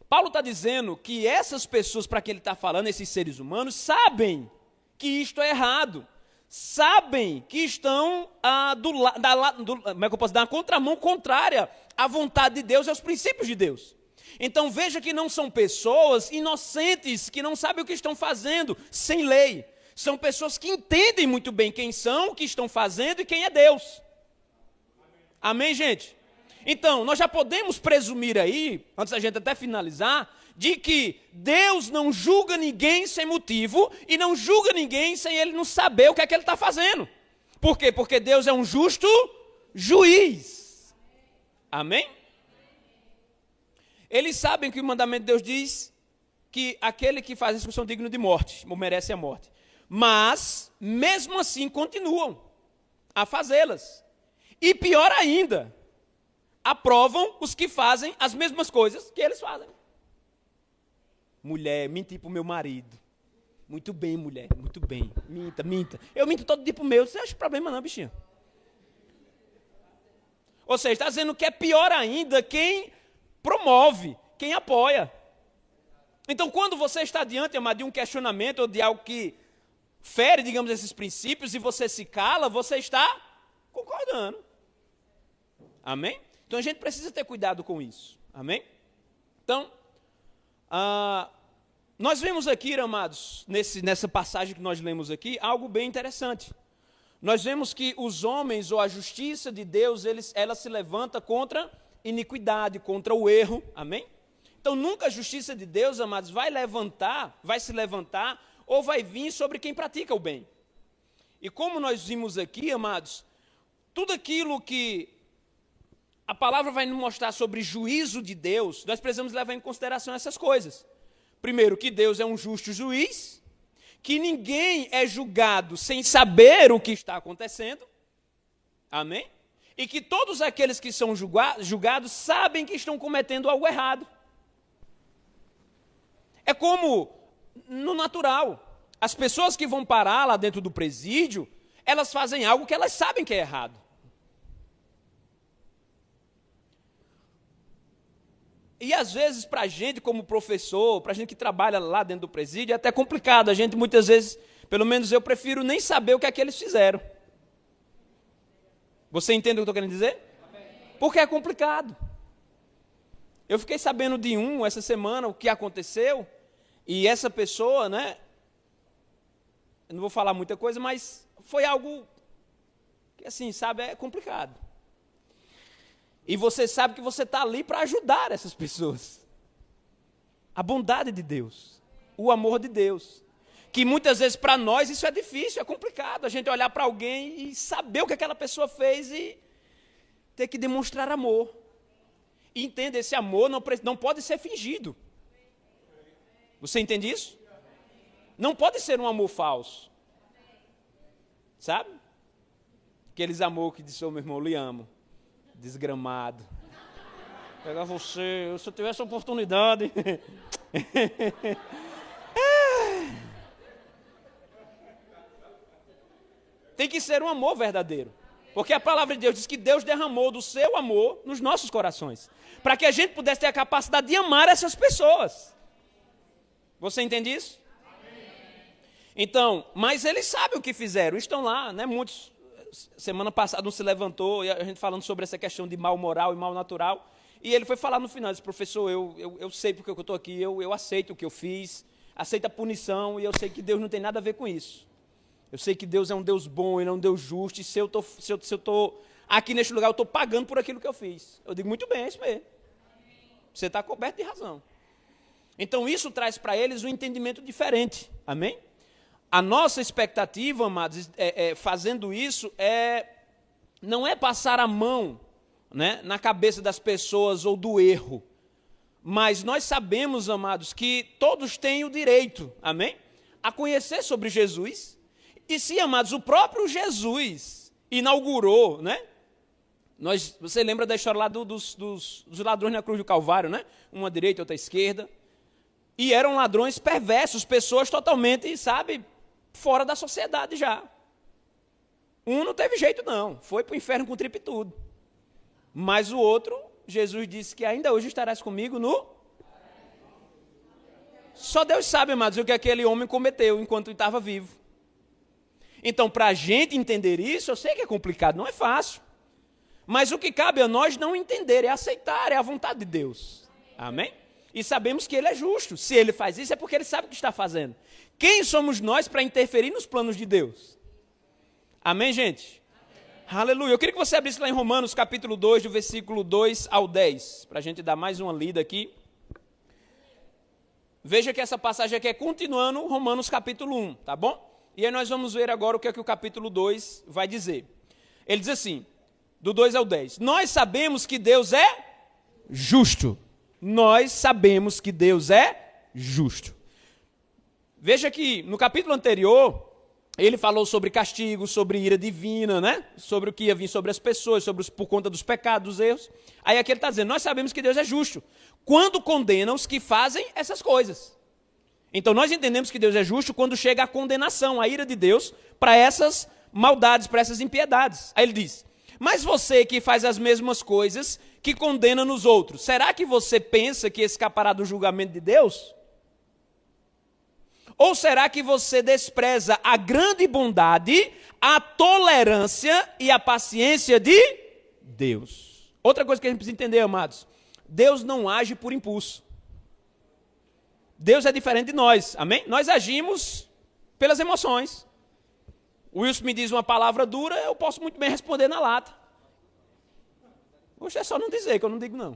Paulo está dizendo que essas pessoas, para que ele está falando, esses seres humanos, sabem que isto é errado. Sabem que estão como é que eu posso dar uma contramão contrária à vontade de Deus e aos princípios de Deus. Então veja que não são pessoas inocentes, que não sabem o que estão fazendo, sem lei. São pessoas que entendem muito bem quem são, o que estão fazendo e quem é Deus. Amém, gente? Então, nós já podemos presumir aí, antes da gente até finalizar, de que Deus não julga ninguém sem motivo e não julga ninguém sem ele não saber o que é que ele está fazendo. Por quê? Porque Deus é um justo juiz. Amém? Eles sabem que o mandamento de Deus diz que aquele que faz isso são dignos de morte, ou merece a morte. Mas, mesmo assim, continuam a fazê-las. E pior ainda, aprovam os que fazem as mesmas coisas que eles fazem. Mulher, mentir para o meu marido. Muito bem, mulher, muito bem. Minta. Eu minto todo dia para o meu, você acha problema não, bichinha? Ou seja, está dizendo que é pior ainda quem promove, quem apoia. Então, quando você está diante, amado, de um questionamento ou de algo que fere, digamos, esses princípios, e você se cala, você está concordando. Amém? Então, a gente precisa ter cuidado com isso. Amém? Então, nós vemos aqui, amados, nessa passagem que nós lemos aqui, algo bem interessante. Nós vemos que os homens, ou a justiça de Deus, ela se levanta contra iniquidade, contra o erro. Amém? Então, nunca a justiça de Deus, amados, vai se levantar, ou vai vir sobre quem pratica o bem. E como nós vimos aqui, amados, tudo aquilo que a palavra vai nos mostrar sobre juízo de Deus, nós precisamos levar em consideração essas coisas. Primeiro, que Deus é um justo juiz, que ninguém é julgado sem saber o que está acontecendo. Amém? E que todos aqueles que são julgados sabem que estão cometendo algo errado. É como no natural. As pessoas que vão parar lá dentro do presídio, elas fazem algo que elas sabem que é errado. E às vezes para a gente como professor, para a gente que trabalha lá dentro do presídio, é até complicado. A gente muitas vezes, pelo menos eu prefiro nem saber o que é que eles fizeram. Você entende o que eu estou querendo dizer? Porque é complicado. Eu fiquei sabendo de essa semana, o que aconteceu, e essa pessoa, né, eu não vou falar muita coisa, mas foi algo que, assim, sabe, é complicado. E você sabe que você está ali para ajudar essas pessoas. A bondade de Deus, o amor de Deus. Que muitas vezes para nós isso é difícil, é complicado. A gente olhar para alguém e saber o que aquela pessoa fez e ter que demonstrar amor. E entenda, esse amor não pode ser fingido. Você entende isso? Não pode ser um amor falso. Sabe? Aqueles amor que disse, ô meu irmão, eu lhe amo. Desgramado. Pegar você, se eu tivesse a oportunidade. Tem que ser um amor verdadeiro. Porque a palavra de Deus diz que Deus derramou do seu amor nos nossos corações. Para que a gente pudesse ter a capacidade de amar essas pessoas. Você entende isso? Então, mas eles sabem o que fizeram. Estão lá, né? Muitos, semana passada um se levantou, e a gente falando sobre essa questão de mal moral e mal natural. E ele foi falar no final, disse, professor, eu sei porque eu estou aqui, eu aceito o que eu fiz, aceito a punição, e eu sei que Deus não tem nada a ver com isso. Eu sei que Deus é um Deus bom, Ele é um Deus justo, e se eu estou aqui neste lugar, eu estou pagando por aquilo que eu fiz. Eu digo, muito bem, é isso mesmo. Você está coberto de razão. Então isso traz para eles um entendimento diferente, amém? A nossa expectativa, amados, fazendo isso, não é passar a mão, né, na cabeça das pessoas ou do erro. Mas nós sabemos, amados, que todos têm o direito, amém? A conhecer sobre Jesus. E se, amados, o próprio Jesus inaugurou, né? Você lembra da história lá dos ladrões na cruz do Calvário, né? Uma à direita e outra à esquerda. E eram ladrões perversos, pessoas totalmente, sabe, fora da sociedade já. Um não teve jeito não, foi para o inferno com tripa e tudo. Mas o outro, Jesus disse que ainda hoje estarás comigo no... Só Deus sabe, amados, o que aquele homem cometeu enquanto estava vivo. Então, para a gente entender isso, eu sei que é complicado, não é fácil. Mas o que cabe a nós não entender, é aceitar, é a vontade de Deus. Amém? E sabemos que Ele é justo. Se Ele faz isso, é porque Ele sabe o que está fazendo. Quem somos nós para interferir nos planos de Deus? Amém, gente? Amém. Aleluia. Eu queria que você abrisse lá em Romanos, capítulo 2, do versículo 2 ao 10, para a gente dar mais uma lida aqui. Veja que essa passagem aqui é continuando Romanos, capítulo 1, tá bom? E aí nós vamos ver agora o que é que o capítulo 2 vai dizer. Ele diz assim, do 2 ao 10. Nós sabemos que Deus é justo. Nós sabemos que Deus é justo. Veja que no capítulo anterior, ele falou sobre castigo, sobre ira divina, né? Sobre o que ia vir sobre as pessoas, por conta dos pecados, dos erros. Aí aqui ele está dizendo, nós sabemos que Deus é justo. Quando condena os que fazem essas coisas. Então nós entendemos que Deus é justo quando chega a condenação, a ira de Deus, para essas maldades, para essas impiedades. Aí ele diz, mas você que faz as mesmas coisas, que condena nos outros, será que você pensa que escapará do julgamento de Deus? Ou será que você despreza a grande bondade, a tolerância e a paciência de Deus? Outra coisa que a gente precisa entender, amados, Deus não age por impulso. Deus é diferente de nós, amém? Nós agimos pelas emoções. O Wilson me diz uma palavra dura, eu posso muito bem responder na lata. Hoje é só não dizer, que eu não digo não.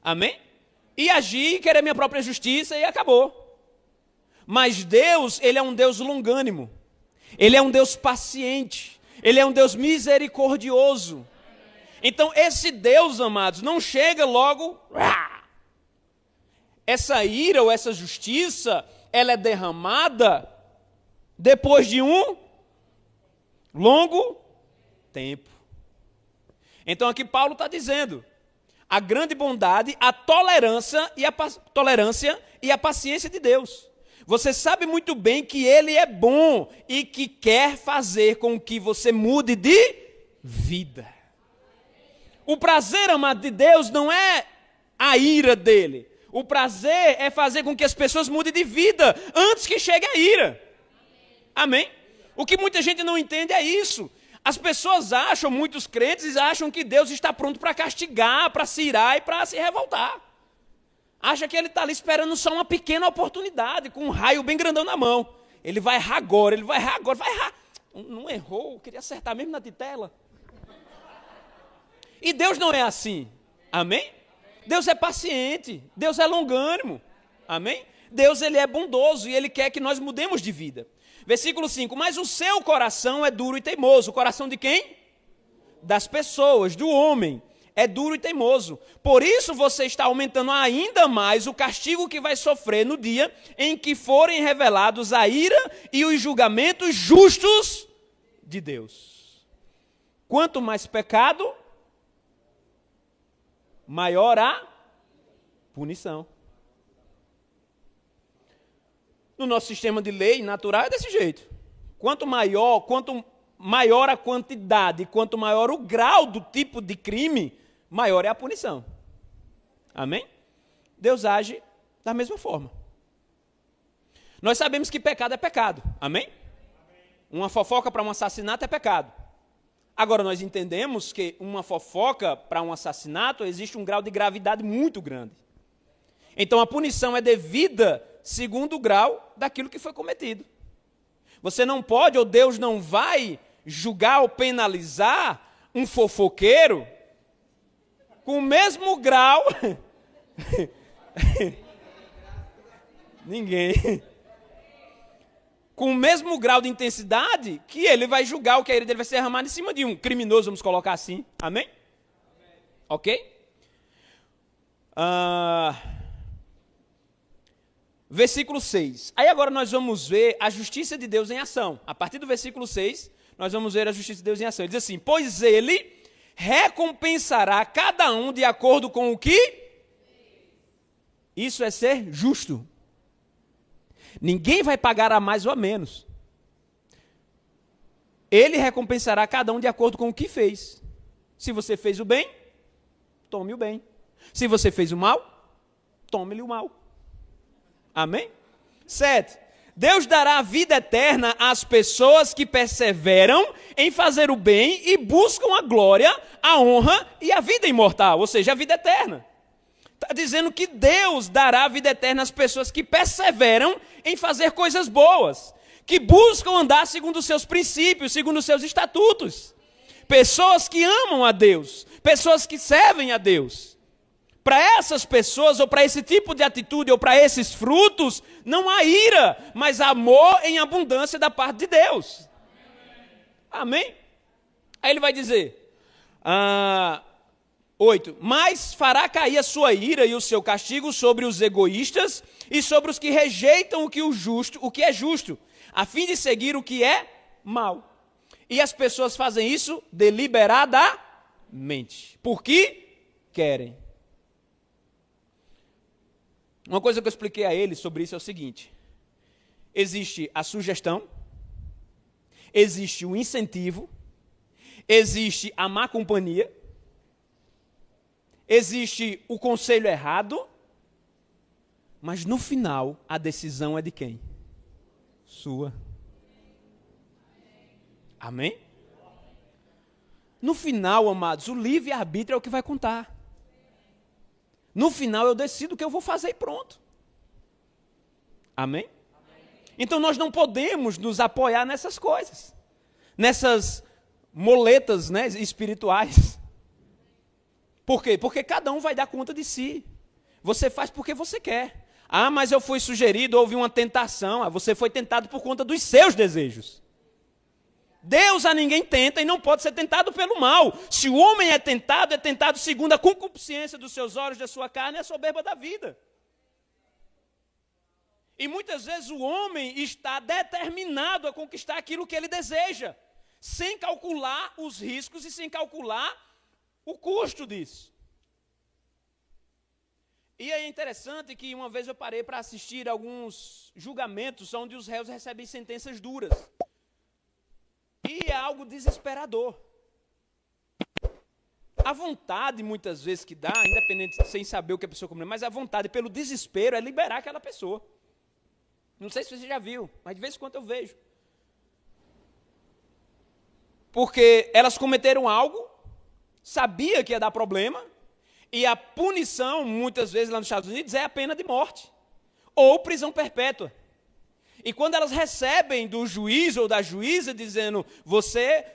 Amém? E agir, querer minha própria justiça e acabou. Mas Deus, Ele é um Deus longânimo. Ele é um Deus paciente. Ele é um Deus misericordioso. Então esse Deus, amados, não chega logo... Essa ira ou essa justiça, ela é derramada depois de um longo tempo. Então aqui Paulo está dizendo, a grande bondade, a tolerância e a paciência de Deus. Você sabe muito bem que Ele é bom e que quer fazer com que você mude de vida. O prazer, amado, de Deus não é a ira dele. O prazer é fazer com que as pessoas mudem de vida antes que chegue a ira. Amém? O que muita gente não entende é isso. As pessoas acham, muitos crentes acham que Deus está pronto para castigar, para se irar e para se revoltar. Acha que Ele está ali esperando só uma pequena oportunidade, com um raio bem grandão na mão. Ele vai errar agora, vai errar. Não errou, queria acertar mesmo na titela. E Deus não é assim. Amém? Deus é paciente, Deus é longânimo, amém? Deus, Ele é bondoso e Ele quer que nós mudemos de vida. Versículo 5, mas o seu coração é duro e teimoso. O coração de quem? Das pessoas, do homem, é duro e teimoso. Por isso você está aumentando ainda mais o castigo que vai sofrer no dia em que forem revelados a ira e os julgamentos justos de Deus. Quanto mais pecado, maior a punição. No nosso sistema de lei natural é desse jeito. Quanto maior a quantidade, quanto maior o grau do tipo de crime, maior é a punição. Amém? Deus age da mesma forma. Nós sabemos que pecado é pecado. Amém? Uma fofoca para um assassinato é pecado. Agora, nós entendemos que uma fofoca para um assassinato existe um grau de gravidade muito grande. Então, a punição é devida segundo o grau daquilo que foi cometido. Você não pode, ou Deus não vai julgar ou penalizar um fofoqueiro com o mesmo grau... Ninguém... com o mesmo grau de intensidade que ele vai julgar o que a ira dele vai ser derramado em cima de um criminoso, vamos colocar assim. Amém? Ok? Versículo 6. Aí agora nós vamos ver a justiça de Deus em ação. A partir do versículo 6, nós vamos ver a justiça de Deus em ação. Ele diz assim, pois ele recompensará cada um de acordo com o que? Isso é ser justo. Ninguém vai pagar a mais ou a menos. Ele recompensará cada um de acordo com o que fez. Se você fez o bem, tome o bem. Se você fez o mal, tome-lhe o mal. Amém? 7. Deus dará a vida eterna às pessoas que perseveram em fazer o bem e buscam a glória, a honra e a vida imortal, ou seja, a vida eterna. Está dizendo que Deus dará a vida eterna às pessoas que perseveram em fazer coisas boas, que buscam andar segundo os seus princípios, segundo os seus estatutos. Pessoas que amam a Deus, pessoas que servem a Deus. Para essas pessoas, ou para esse tipo de atitude, ou para esses frutos, não há ira, mas amor em abundância da parte de Deus. Amém? Aí ele vai dizer... 8. Mas fará cair a sua ira e o seu castigo sobre os egoístas e sobre os que rejeitam o que é justo, a fim de seguir o que é mal. E as pessoas fazem isso deliberadamente, porque querem. Uma coisa que eu expliquei a eles sobre isso é o seguinte: existe a sugestão, existe o incentivo, existe a má companhia, existe o conselho errado, mas no final a decisão é de quem? Sua. Amém? No final, amados, o livre-arbítrio é o que vai contar. No final eu decido o que eu vou fazer e pronto. Amém? Então nós não podemos nos apoiar nessas coisas, nessas moletas, né, espirituais. Por quê? Porque cada um vai dar conta de si. Você faz porque você quer. Ah, mas eu fui sugerido, houve uma tentação. Ah, você foi tentado por conta dos seus desejos. Deus a ninguém tenta e não pode ser tentado pelo mal. Se o homem é tentado segundo a concupiscência dos seus olhos, da sua carne e a soberba da vida. E muitas vezes o homem está determinado a conquistar aquilo que ele deseja, sem calcular os riscos e sem calcular o custo disso. E é interessante que uma vez eu parei para assistir alguns julgamentos onde os réus recebem sentenças duras. E é algo desesperador. A vontade, muitas vezes, que dá, independente, sem saber o que a pessoa comeu, mas a vontade, pelo desespero, é liberar aquela pessoa. Não sei se você já viu, mas de vez em quando eu vejo. Porque elas cometeram algo, sabia que ia dar problema, e a punição, muitas vezes lá nos Estados Unidos, é a pena de morte, ou prisão perpétua. E quando elas recebem do juiz ou da juíza dizendo,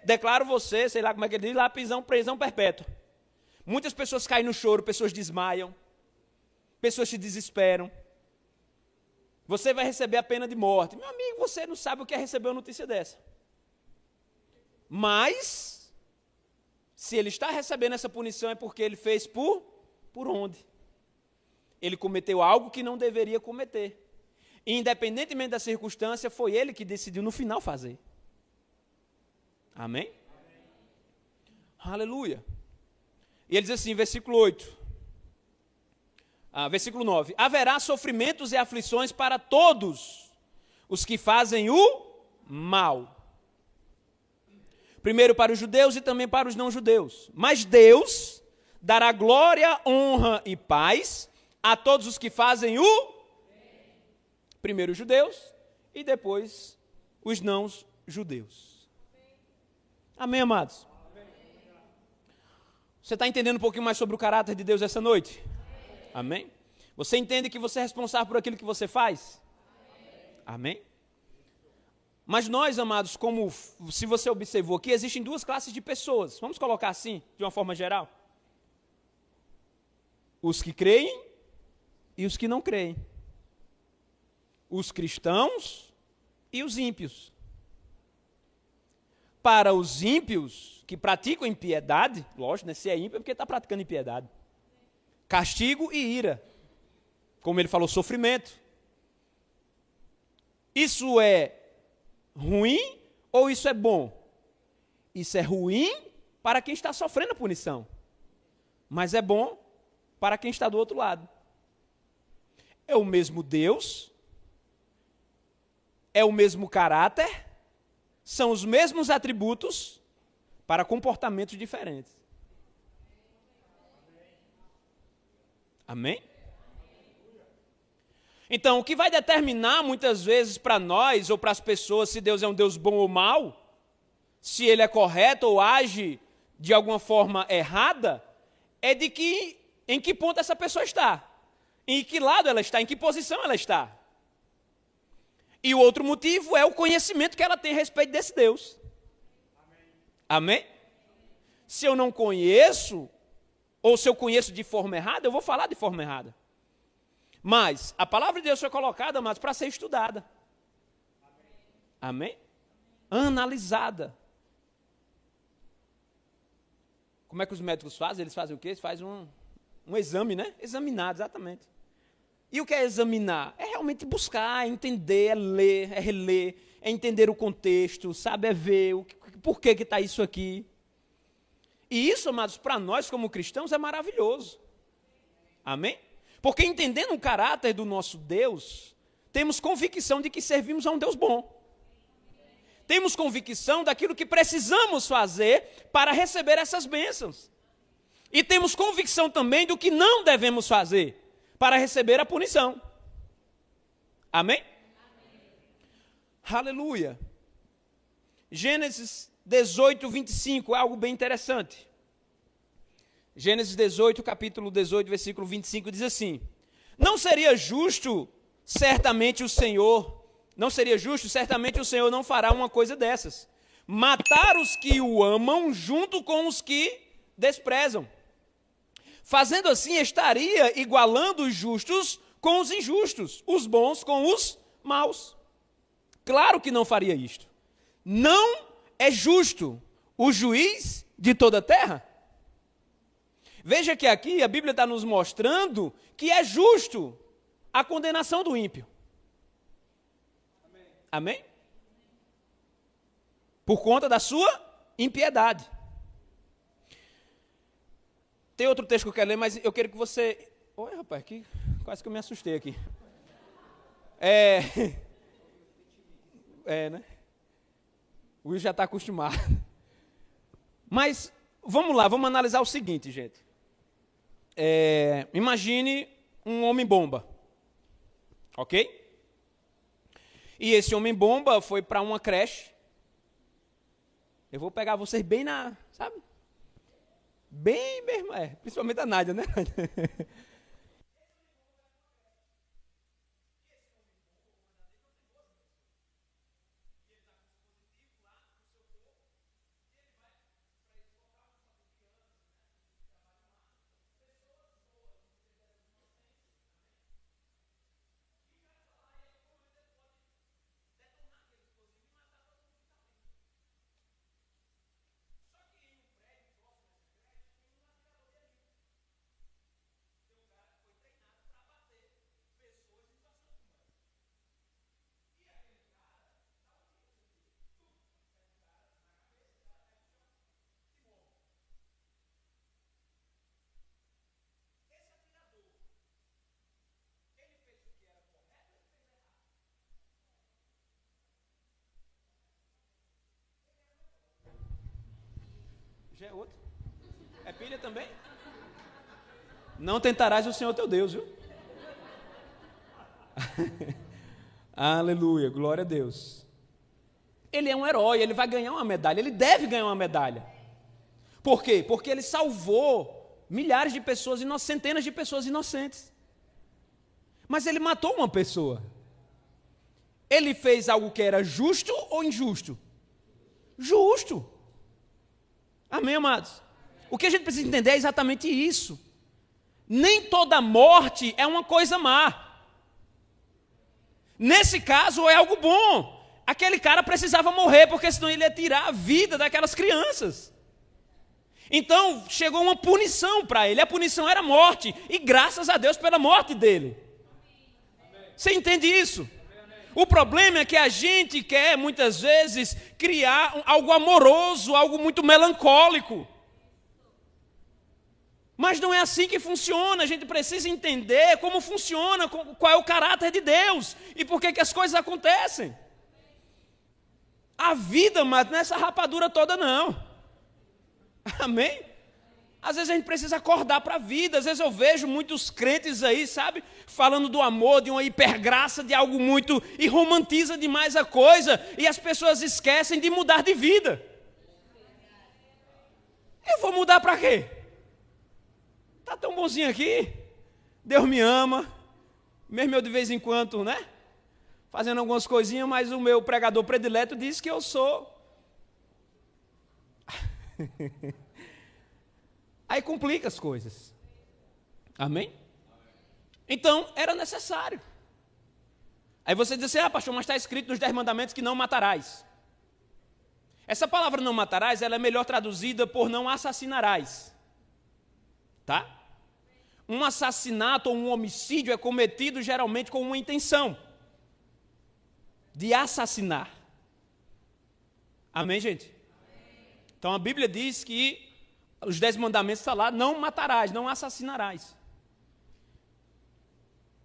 declaro você, sei lá como é que ele diz, lá prisão perpétua. Muitas pessoas caem no choro, pessoas desmaiam, pessoas se desesperam. Você vai receber a pena de morte. Meu amigo, você não sabe o que é receber uma notícia dessa. Mas, se ele está recebendo essa punição é porque ele fez por onde? Ele cometeu algo que não deveria cometer. E, independentemente da circunstância, foi ele que decidiu no final fazer. Amém? Aleluia. E ele diz assim, versículo 8. Versículo 9. Haverá sofrimentos e aflições para todos os que fazem o mal. Primeiro para os judeus e também para os não-judeus. Mas Deus dará glória, honra e paz a todos os que fazem o primeiro os judeus e depois os não-judeus. Amém, amados? Você está entendendo um pouquinho mais sobre o caráter de Deus essa noite? Amém? Você entende que você é responsável por aquilo que você faz? Amém? Mas nós, amados, como se você observou aqui, existem duas classes de pessoas. Vamos colocar assim, de uma forma geral. Os que creem e os que não creem. Os cristãos e os ímpios. Para os ímpios que praticam impiedade, lógico, né, se é ímpio é porque está praticando impiedade. Castigo e ira. Como ele falou, sofrimento. Isso é ruim ou isso é bom? Isso é ruim para quem está sofrendo a punição. Mas é bom para quem está do outro lado. É o mesmo Deus, é o mesmo caráter, são os mesmos atributos para comportamentos diferentes. Amém? Então, o que vai determinar muitas vezes para nós ou para as pessoas se Deus é um Deus bom ou mau, se Ele é correto ou age de alguma forma errada, é de que em que ponto essa pessoa está, em que lado ela está, em que posição ela está. E o outro motivo é o conhecimento que ela tem a respeito desse Deus. Amém? Se eu não conheço, ou se eu conheço de forma errada, eu vou falar de forma errada. Mas a palavra de Deus foi colocada, amados, para ser estudada. Amém? Analisada. Como é que os médicos fazem? Eles fazem o quê? Eles fazem um exame, né? Examinar, exatamente. E o que é examinar? É realmente buscar, é entender, é ler, é reler, é entender o contexto, sabe? É ver por que está isso aqui. E isso, amados, para nós como cristãos é maravilhoso. Amém? Porque entendendo o caráter do nosso Deus, temos convicção de que servimos a um Deus bom. Temos convicção daquilo que precisamos fazer para receber essas bênçãos. E temos convicção também do que não devemos fazer para receber a punição. Amém? Aleluia. Gênesis 18, 25 é algo bem interessante. Gênesis 18, capítulo 18, versículo 25, diz assim: Não seria justo, certamente o Senhor não fará uma coisa dessas. Matar os que o amam junto com os que desprezam. Fazendo assim, estaria igualando os justos com os injustos, os bons com os maus. Claro que não faria isto. Não é justo o juiz de toda a terra? Veja que aqui a Bíblia está nos mostrando que é justo a condenação do ímpio. Amém? Por conta da sua impiedade. Tem outro texto que eu quero ler, mas eu quero que você... Oi, rapaz, quase que eu me assustei aqui. Né? O Will já está acostumado. Mas, vamos lá, vamos analisar o seguinte, gente. Imagine um homem-bomba. Ok? E esse homem-bomba foi para uma creche. Eu vou pegar vocês bem sabe? Bem mesmo, principalmente a Nádia, né? já é outro. É pilha também? Não tentarás o Senhor teu Deus, viu? Aleluia, glória a Deus. Ele é um herói, ele vai ganhar uma medalha, ele deve ganhar uma medalha. Por quê? Porque ele salvou milhares de pessoas, centenas de pessoas inocentes. Mas ele matou uma pessoa. Ele fez algo que era justo ou injusto? Justo. Amém, amados? O que a gente precisa entender é exatamente isso. Nem toda morte é uma coisa má. Nesse caso é algo bom. Aquele cara precisava morrer, porque senão ele ia tirar a vida daquelas crianças. Então chegou uma punição para ele. A punição era morte. E graças a Deus pela morte dele. Você entende isso? O problema é que a gente quer muitas vezes criar algo amoroso, algo muito melancólico. Mas não é assim que funciona. A gente precisa entender como funciona, qual é o caráter de Deus e por que as coisas acontecem. A vida, mas não é essa rapadura toda não. Amém? Às vezes a gente precisa acordar para a vida. Às vezes eu vejo muitos crentes aí, sabe, falando do amor, de uma hipergraça, de algo muito, e romantiza demais a coisa, e as pessoas esquecem de mudar de vida. Eu vou mudar para quê? Está tão bonzinho aqui, Deus me ama, mesmo eu de vez em quando, né, fazendo algumas coisinhas, mas o meu pregador predileto diz que eu sou... Aí complica as coisas. Amém? Então, era necessário. Aí você diz assim, pastor, mas está escrito nos 10 mandamentos que não matarás. Essa palavra não matarás, ela é melhor traduzida por não assassinarás. Tá? Um assassinato ou um homicídio é cometido geralmente com uma intenção de assassinar. Amém, gente? Então a Bíblia diz que os 10 mandamentos estão lá, não matarás, não assassinarás.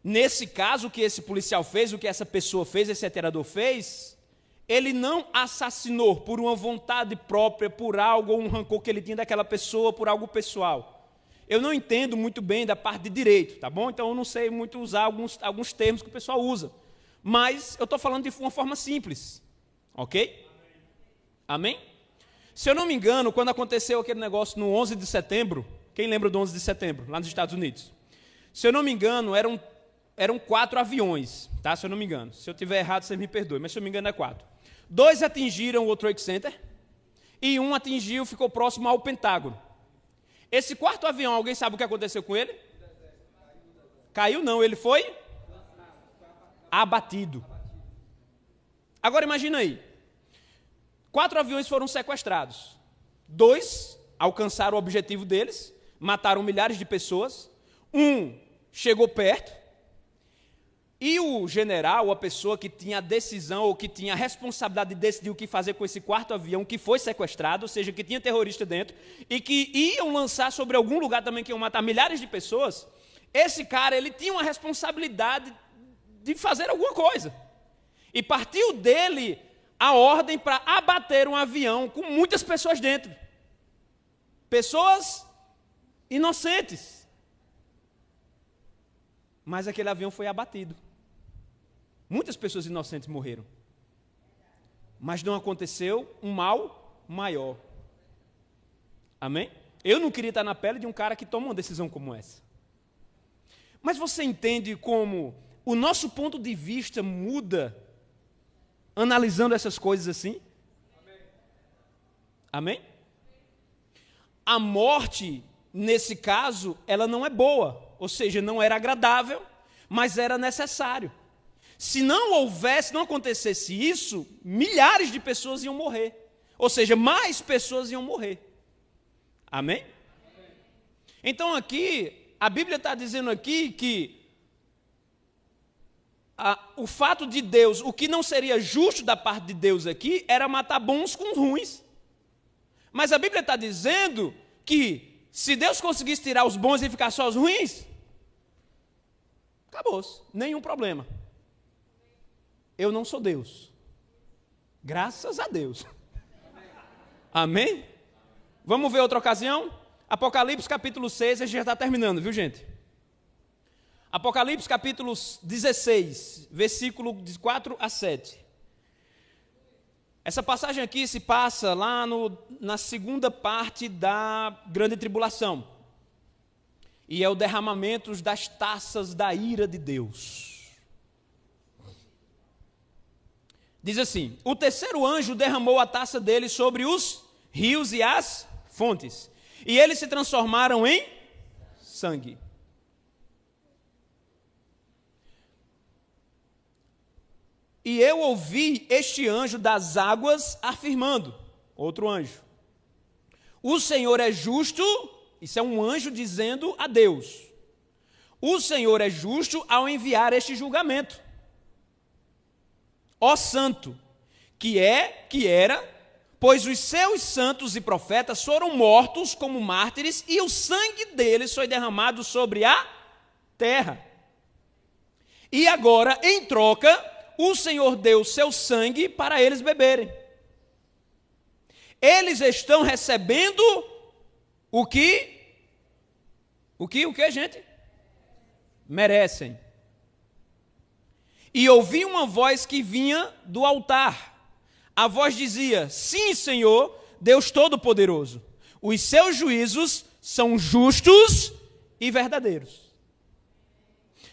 Nesse caso, o que esse policial fez, o que essa pessoa fez, esse atirador fez, ele não assassinou por uma vontade própria, por algo, ou um rancor que ele tinha daquela pessoa, por algo pessoal. Eu não entendo muito bem da parte de direito, tá bom? Então eu não sei muito usar alguns termos que o pessoal usa. Mas eu estou falando de uma forma simples, ok? Amém? Se eu não me engano, quando aconteceu aquele negócio no 11 de setembro, quem lembra do 11 de setembro, lá nos Estados Unidos? Se eu não me engano, eram 4 aviões, tá? Se eu não me engano. Se eu estiver errado, vocês me perdoem, mas se eu não me engano é 4. 2 atingiram o World Trade Center e um atingiu, ficou próximo ao Pentágono. Esse 4º avião, alguém sabe o que aconteceu com ele? Caiu não, ele foi abatido. Agora imagina aí. 4 aviões foram sequestrados. 2 alcançaram o objetivo deles, mataram milhares de pessoas. 1 chegou perto. E o general, a pessoa que tinha a decisão, ou que tinha a responsabilidade de decidir o que fazer com esse 4º avião que foi sequestrado, ou seja, que tinha terrorista dentro, e que iam lançar sobre algum lugar também que iam matar milhares de pessoas, esse cara, ele tinha uma responsabilidade de fazer alguma coisa. E partiu dele a ordem para abater um avião com muitas pessoas dentro. Pessoas inocentes. Mas aquele avião foi abatido. Muitas pessoas inocentes morreram. Mas não aconteceu um mal maior. Amém? Eu não queria estar na pele de um cara que toma uma decisão como essa. Mas você entende como o nosso ponto de vista muda analisando essas coisas assim? Amém? A morte, nesse caso, ela não é boa, ou seja, não era agradável, mas era necessário. Se não houvesse, não acontecesse isso, milhares de pessoas iam morrer, ou seja, mais pessoas iam morrer. Amém? Então aqui, a Bíblia está dizendo aqui que o fato de Deus, o que não seria justo da parte de Deus aqui, era matar bons com ruins. Mas a Bíblia está dizendo que se Deus conseguisse tirar os bons e ficar só os ruins, acabou-se, nenhum problema. Eu não sou Deus. Graças a Deus. Amém? Vamos ver outra ocasião? Apocalipse capítulo 6, a gente já está terminando, viu, gente? Apocalipse capítulo 16, versículo de 4 a 7. Essa passagem aqui se passa lá na segunda parte da grande tribulação. E é o derramamento das taças da ira de Deus. Diz assim: o terceiro anjo derramou a taça dele sobre os rios e as fontes, e eles se transformaram em sangue. E eu ouvi este anjo das águas afirmando, outro anjo: o Senhor é justo. Isso é um anjo dizendo a Deus: o Senhor é justo ao enviar este julgamento. Ó santo, que era, pois os seus santos e profetas foram mortos como mártires, e o sangue deles foi derramado sobre a terra. E agora, em troca, o Senhor deu seu sangue para eles beberem. Eles estão recebendo o que, gente? Merecem. E ouvi uma voz que vinha do altar. A voz dizia: sim, Senhor, Deus Todo-Poderoso, os seus juízos são justos e verdadeiros.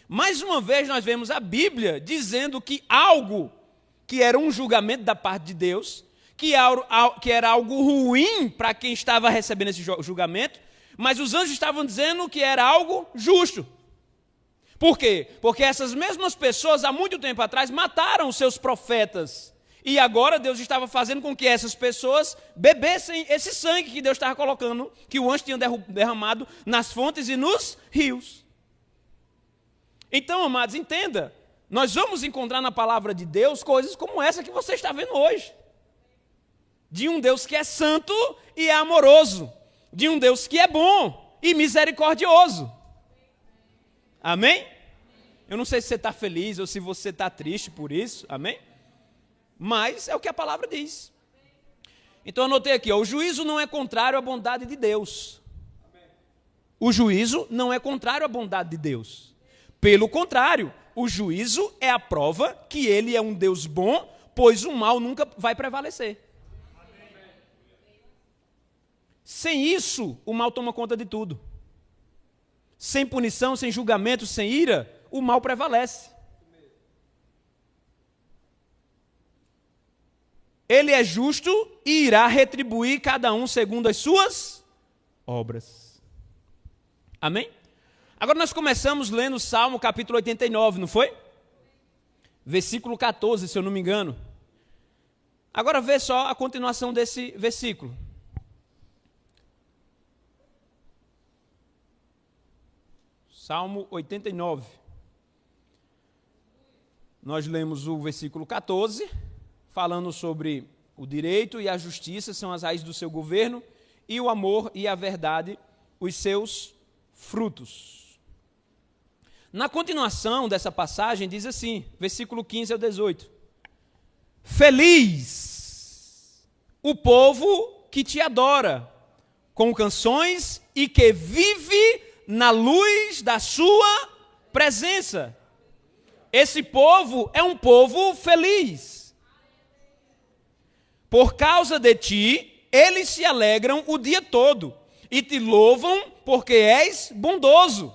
Mais uma vez nós vemos a Bíblia dizendo que algo que era um julgamento da parte de Deus, que era algo ruim para quem estava recebendo esse julgamento, mas os anjos estavam dizendo que era algo justo. Por quê? Porque essas mesmas pessoas, há muito tempo atrás, mataram os seus profetas. E agora Deus estava fazendo com que essas pessoas bebessem esse sangue que Deus estava colocando, que o anjo tinha derramado nas fontes e nos rios. Então, amados, entenda, nós vamos encontrar na palavra de Deus coisas como essa que você está vendo hoje. De um Deus que é santo e é amoroso. De um Deus que é bom e misericordioso. Amém? Eu não sei se você está feliz ou se você está triste por isso, amém? Mas é o que a palavra diz. Então eu anotei aqui, o juízo não é contrário à bondade de Deus. O juízo não é contrário à bondade de Deus. Pelo contrário, o juízo é a prova que ele é um Deus bom, pois o mal nunca vai prevalecer. Sem isso, o mal toma conta de tudo. Sem punição, sem julgamento, sem ira, o mal prevalece. Ele é justo e irá retribuir cada um segundo as suas obras. Amém? Agora nós começamos lendo o Salmo capítulo 89, não foi? Versículo 14, se eu não me engano. Agora vê só a continuação desse versículo. Salmo 89. Nós lemos o versículo 14, falando sobre o direito e a justiça são as raízes do seu governo, e o amor e a verdade, os seus frutos. Na continuação dessa passagem, diz assim, versículo 15 ao 18. Feliz o povo que te adora, com canções e que vive na luz da sua presença. Esse povo é um povo feliz. Por causa de ti, eles se alegram o dia todo e te louvam porque és bondoso.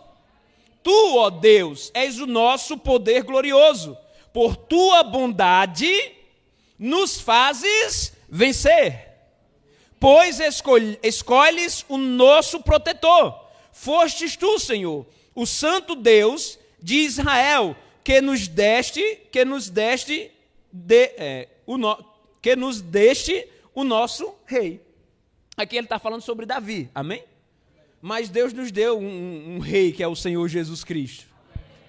Tu, ó Deus, és o nosso poder glorioso. Por tua bondade nos fazes vencer. Pois escolhes o nosso protetor. Fostes tu, Senhor, o santo Deus de Israel, que nos deste o nosso rei. Aqui ele está falando sobre Davi, amém? Mas Deus nos deu um rei que é o Senhor Jesus Cristo.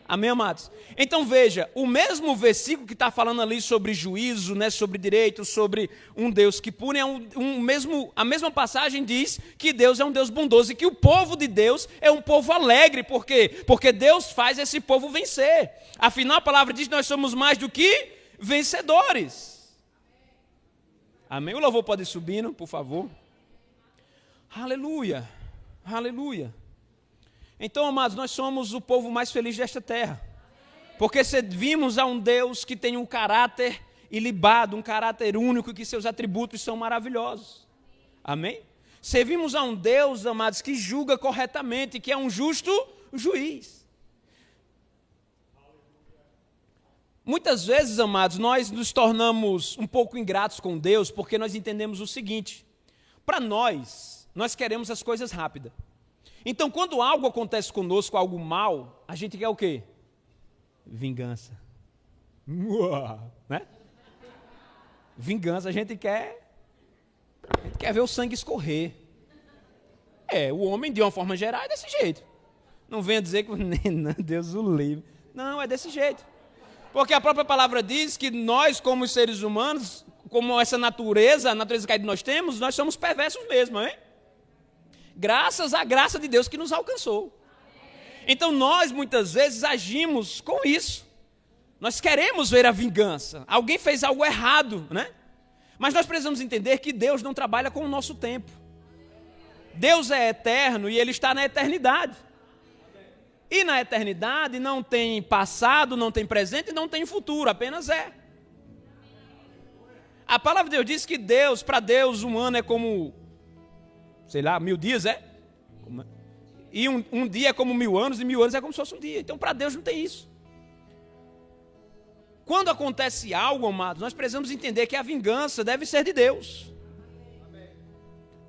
Amém, amados? Então veja, o mesmo versículo que está falando ali sobre juízo, né, sobre direito, sobre um Deus que pune, a mesma passagem diz que Deus é um Deus bondoso e que o povo de Deus é um povo alegre. Por quê? Porque Deus faz esse povo vencer. Afinal, a palavra diz que nós somos mais do que vencedores. Amém? O louvor pode ir subindo, por favor. Aleluia, aleluia. Então, amados, nós somos o povo mais feliz desta terra. Porque servimos a um Deus que tem um caráter ilibado, um caráter único e que seus atributos são maravilhosos. Amém? Servimos a um Deus, amados, que julga corretamente, que é um justo juiz. Muitas vezes, amados, nós nos tornamos um pouco ingratos com Deus porque nós entendemos o seguinte: para nós queremos as coisas rápidas. Então, quando algo acontece conosco, algo mal, a gente quer o quê? Vingança. Né? Vingança, a gente quer ver o sangue escorrer. O homem, de uma forma geral, é desse jeito. Não venha dizer que Deus o livre. Não, é desse jeito. Porque a própria palavra diz que nós, como seres humanos, como essa natureza, a natureza caída que nós temos, nós somos perversos mesmo, hein? Graças à graça de Deus que nos alcançou. Então nós muitas vezes agimos com isso. Nós queremos ver a vingança. Alguém fez algo errado, né? Mas nós precisamos entender que Deus não trabalha com o nosso tempo. Deus é eterno e Ele está na eternidade. E na eternidade não tem passado, não tem presente e não tem futuro, apenas é. A palavra de Deus diz que para Deus, um ano é como, 1000 dias, é? E um dia é como 1000 anos, e 1000 anos é como se fosse um dia. Então, para Deus não tem isso. Quando acontece algo, amados, nós precisamos entender que a vingança deve ser de Deus.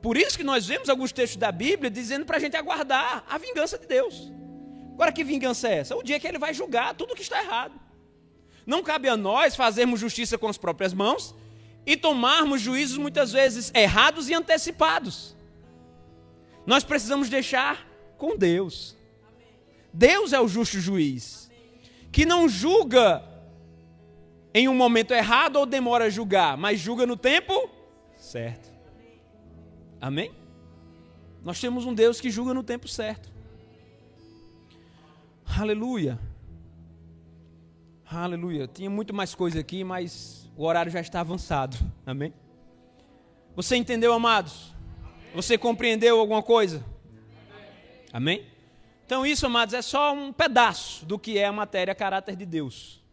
Por isso que nós vemos alguns textos da Bíblia dizendo para a gente aguardar a vingança de Deus. Agora, que vingança é essa? O dia que Ele vai julgar tudo que está errado. Não cabe a nós fazermos justiça com as próprias mãos e tomarmos juízos muitas vezes errados e antecipados. Nós precisamos deixar com Deus. Deus é o justo juiz, que não julga em um momento errado ou demora a julgar, mas julga no tempo certo. Amém? Nós temos um Deus que julga no tempo certo. Aleluia. Aleluia. Tinha muito mais coisa aqui, mas o horário já está avançado. Amém? Você entendeu, amados? Você compreendeu alguma coisa? Amém? Então isso, amados, é só um pedaço do que é a matéria caráter de Deus.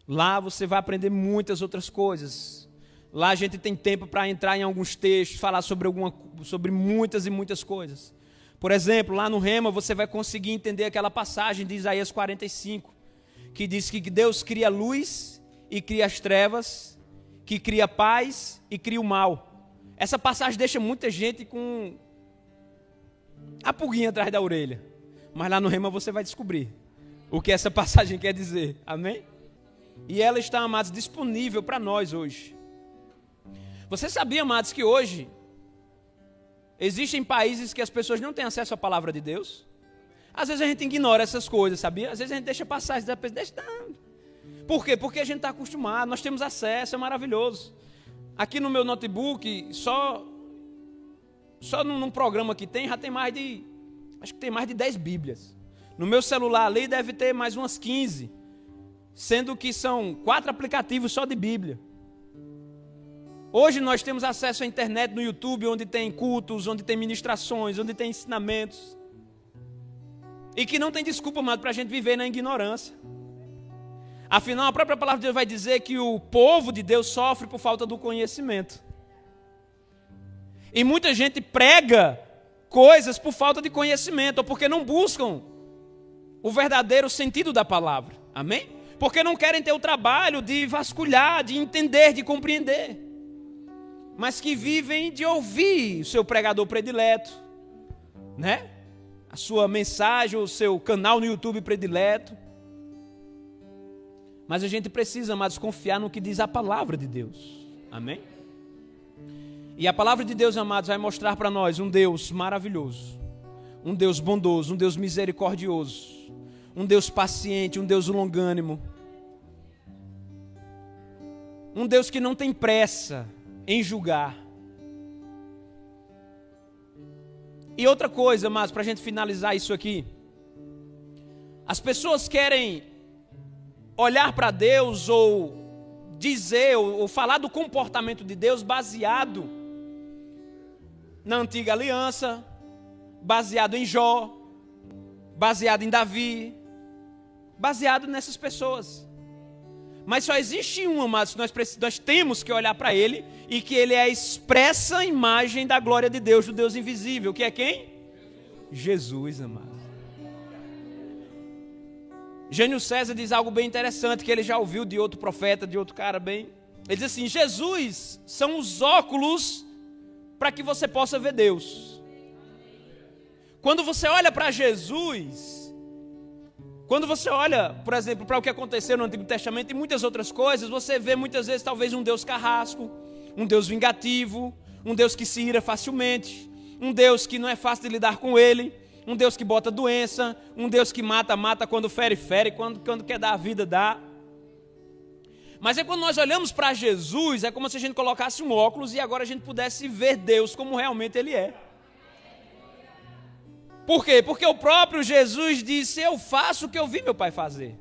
Lá você vai aprender muitas outras coisas. Lá a gente tem tempo para entrar em alguns textos, falar sobre muitas e muitas coisas. Por exemplo, lá no Rema você vai conseguir entender aquela passagem de Isaías 45, que diz que Deus cria a luz e cria as trevas, que cria a paz e cria o mal. Essa passagem deixa muita gente com a pulguinha atrás da orelha. Mas lá no Rema você vai descobrir o que essa passagem quer dizer. Amém? E ela está, amados, disponível para nós hoje. Você sabia, amados, que hoje existem países que as pessoas não têm acesso à palavra de Deus? Às vezes a gente ignora essas coisas, sabia? Às vezes a gente deixa passar, deixa. Por quê? Porque a gente está acostumado, nós temos acesso, é maravilhoso. Aqui no meu notebook, só num programa que tem, já tem acho que tem mais de 10 Bíblias. No meu celular ali deve ter mais umas 15, sendo que são 4 aplicativos só de Bíblia. Hoje nós temos acesso à internet no YouTube, onde tem cultos, onde tem ministrações, onde tem ensinamentos. E que não tem desculpa, amado, para a gente viver na ignorância. Afinal, a própria palavra de Deus vai dizer que o povo de Deus sofre por falta do conhecimento. E muita gente prega coisas por falta de conhecimento, ou porque não buscam o verdadeiro sentido da palavra. Amém? Porque não querem ter o trabalho de vasculhar, de entender, de compreender. Mas que vivem de ouvir o seu pregador predileto, né? A sua mensagem, o seu canal no YouTube predileto. Mas a gente precisa, amados, confiar no que diz a palavra de Deus. Amém? E a palavra de Deus, amados, vai mostrar para nós um Deus maravilhoso, um Deus bondoso, um Deus misericordioso, um Deus paciente, um Deus longânimo, um Deus que não tem pressa em julgar. E outra coisa, mas para a gente finalizar isso aqui, as pessoas querem olhar para Deus ou dizer ou falar do comportamento de Deus baseado na antiga aliança, baseado em Jó, baseado em Davi, baseado nessas pessoas. Mas só existe um, amados, que nós temos que olhar para ele, e que ele é a expressa imagem da glória de Deus, do Deus invisível, que é quem? Jesus, amado. Jânio César diz algo bem interessante, que ele já ouviu de outro profeta, de outro cara bem. Ele diz assim: Jesus são os óculos para que você possa ver Deus. Quando você olha para Jesus, quando você olha, por exemplo, para o que aconteceu no Antigo Testamento e muitas outras coisas, você vê muitas vezes talvez um Deus carrasco, um Deus vingativo, um Deus que se ira facilmente, um Deus que não é fácil de lidar com ele, um Deus que bota doença, um Deus que mata, quando fere, quando quer dar a vida, dá. Mas é quando nós olhamos para Jesus, é como se a gente colocasse um óculos e agora a gente pudesse ver Deus como realmente ele é. Por quê? Porque o próprio Jesus disse: eu faço o que eu vi meu Pai fazer.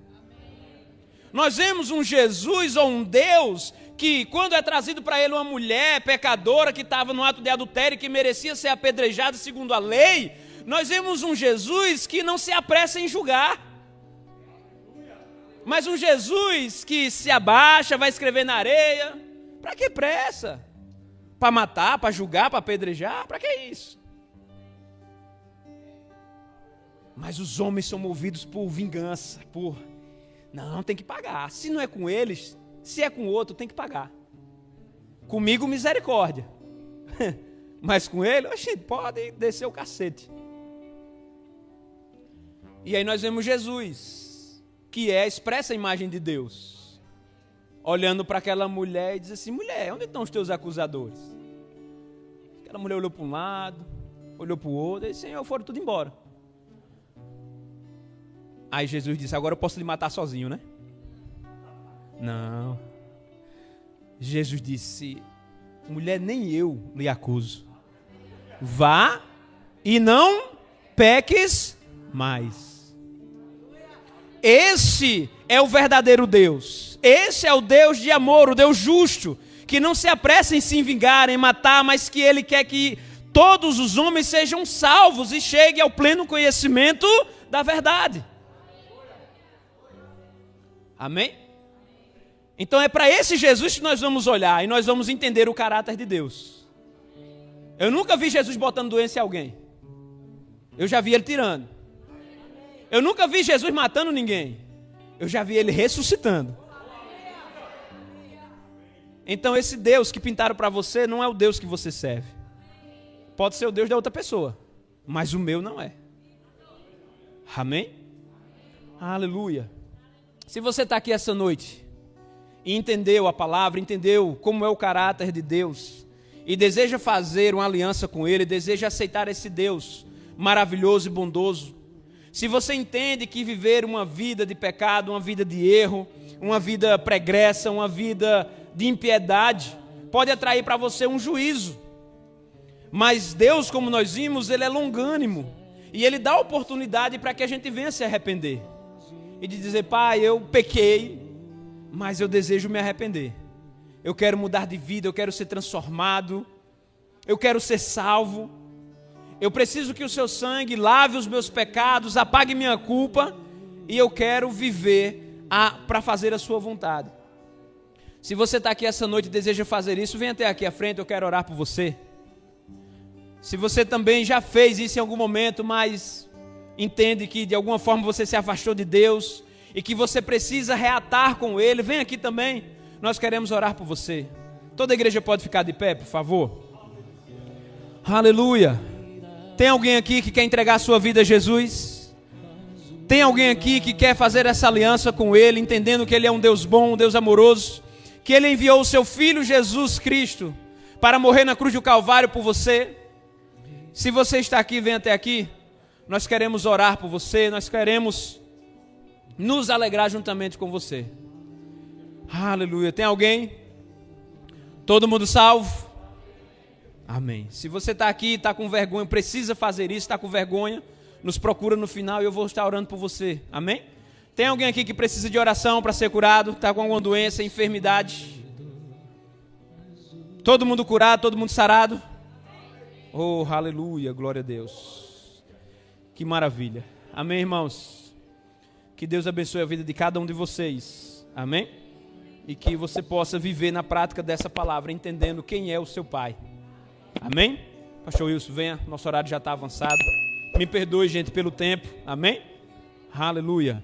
Nós vemos um Jesus ou um Deus que, quando é trazido para ele uma mulher pecadora que estava no ato de adultério e que merecia ser apedrejada segundo a lei, nós vemos um Jesus que não se apressa em julgar. Mas um Jesus que se abaixa, vai escrever na areia. Para que pressa? Para matar, para julgar, para apedrejar? Para que isso? Mas os homens são movidos por vingança, não, tem que pagar. Se não é com eles, se é com outro, tem que pagar. Comigo, misericórdia. Mas com ele, oxe, pode descer o cacete. E aí nós vemos Jesus, que é a expressa imagem de Deus, olhando para aquela mulher e diz assim: mulher, onde estão os teus acusadores? Aquela mulher olhou para um lado, olhou para o outro, e disse: Senhor, foram tudo embora. Aí Jesus disse: agora eu posso lhe matar sozinho, né? Não. Jesus disse: mulher, nem eu lhe acuso. Vá e não peques mais. Esse é o verdadeiro Deus. Esse é o Deus de amor, o Deus justo, que não se apressa em se vingar, em matar, mas que Ele quer que todos os homens sejam salvos e cheguem ao pleno conhecimento da verdade. Amém? Então é para esse Jesus que nós vamos olhar e nós vamos entender o caráter de Deus. Eu nunca vi Jesus botando doença em alguém. Eu já vi Ele tirando. Eu nunca vi Jesus matando ninguém. Eu já vi Ele ressuscitando. Então esse Deus que pintaram para você não é o Deus que você serve. Pode ser o Deus da outra pessoa, mas o meu não é. Amém? Aleluia. Se você está aqui essa noite e entendeu a palavra, entendeu como é o caráter de Deus e deseja fazer uma aliança com Ele, deseja aceitar esse Deus maravilhoso e bondoso, se você entende que viver uma vida de pecado, uma vida de erro, uma vida pregressa, uma vida de impiedade, pode atrair para você um juízo, mas Deus, como nós vimos, Ele é longânimo e Ele dá oportunidade para que a gente venha se arrepender e de dizer: Pai, eu pequei, mas eu desejo me arrepender. Eu quero mudar de vida, eu quero ser transformado, eu quero ser salvo. Eu preciso que o seu sangue lave os meus pecados, apague minha culpa, e eu quero viver para fazer a sua vontade. Se você está aqui essa noite e deseja fazer isso, venha até aqui à frente, eu quero orar por você. Se você também já fez isso em algum momento, mas entende que de alguma forma você se afastou de Deus e que você precisa reatar com Ele, vem aqui também, nós queremos orar por você. Toda a igreja pode ficar de pé, por favor? Aleluia. Tem alguém aqui que quer entregar a sua vida a Jesus? Tem alguém aqui que quer fazer essa aliança com Ele, entendendo que Ele é um Deus bom, um Deus amoroso, que Ele enviou o seu Filho Jesus Cristo para morrer na cruz do Calvário por você? Se você está aqui, vem até aqui. Nós queremos orar por você, nós queremos nos alegrar juntamente com você. Aleluia. Tem alguém? Todo mundo salvo? Amém. Se você está aqui, está com vergonha, precisa fazer isso, está com vergonha, nos procura no final e eu vou estar orando por você. Amém? Tem alguém aqui que precisa de oração para ser curado? Está com alguma doença, enfermidade? Todo mundo curado, todo mundo sarado? Oh, aleluia, glória a Deus. Que maravilha. Amém, irmãos? Que Deus abençoe a vida de cada um de vocês. Amém? E que você possa viver na prática dessa palavra, entendendo quem é o seu Pai. Amém? Pastor Wilson, venha, nosso horário já está avançado. Me perdoe, gente, pelo tempo. Amém? Aleluia.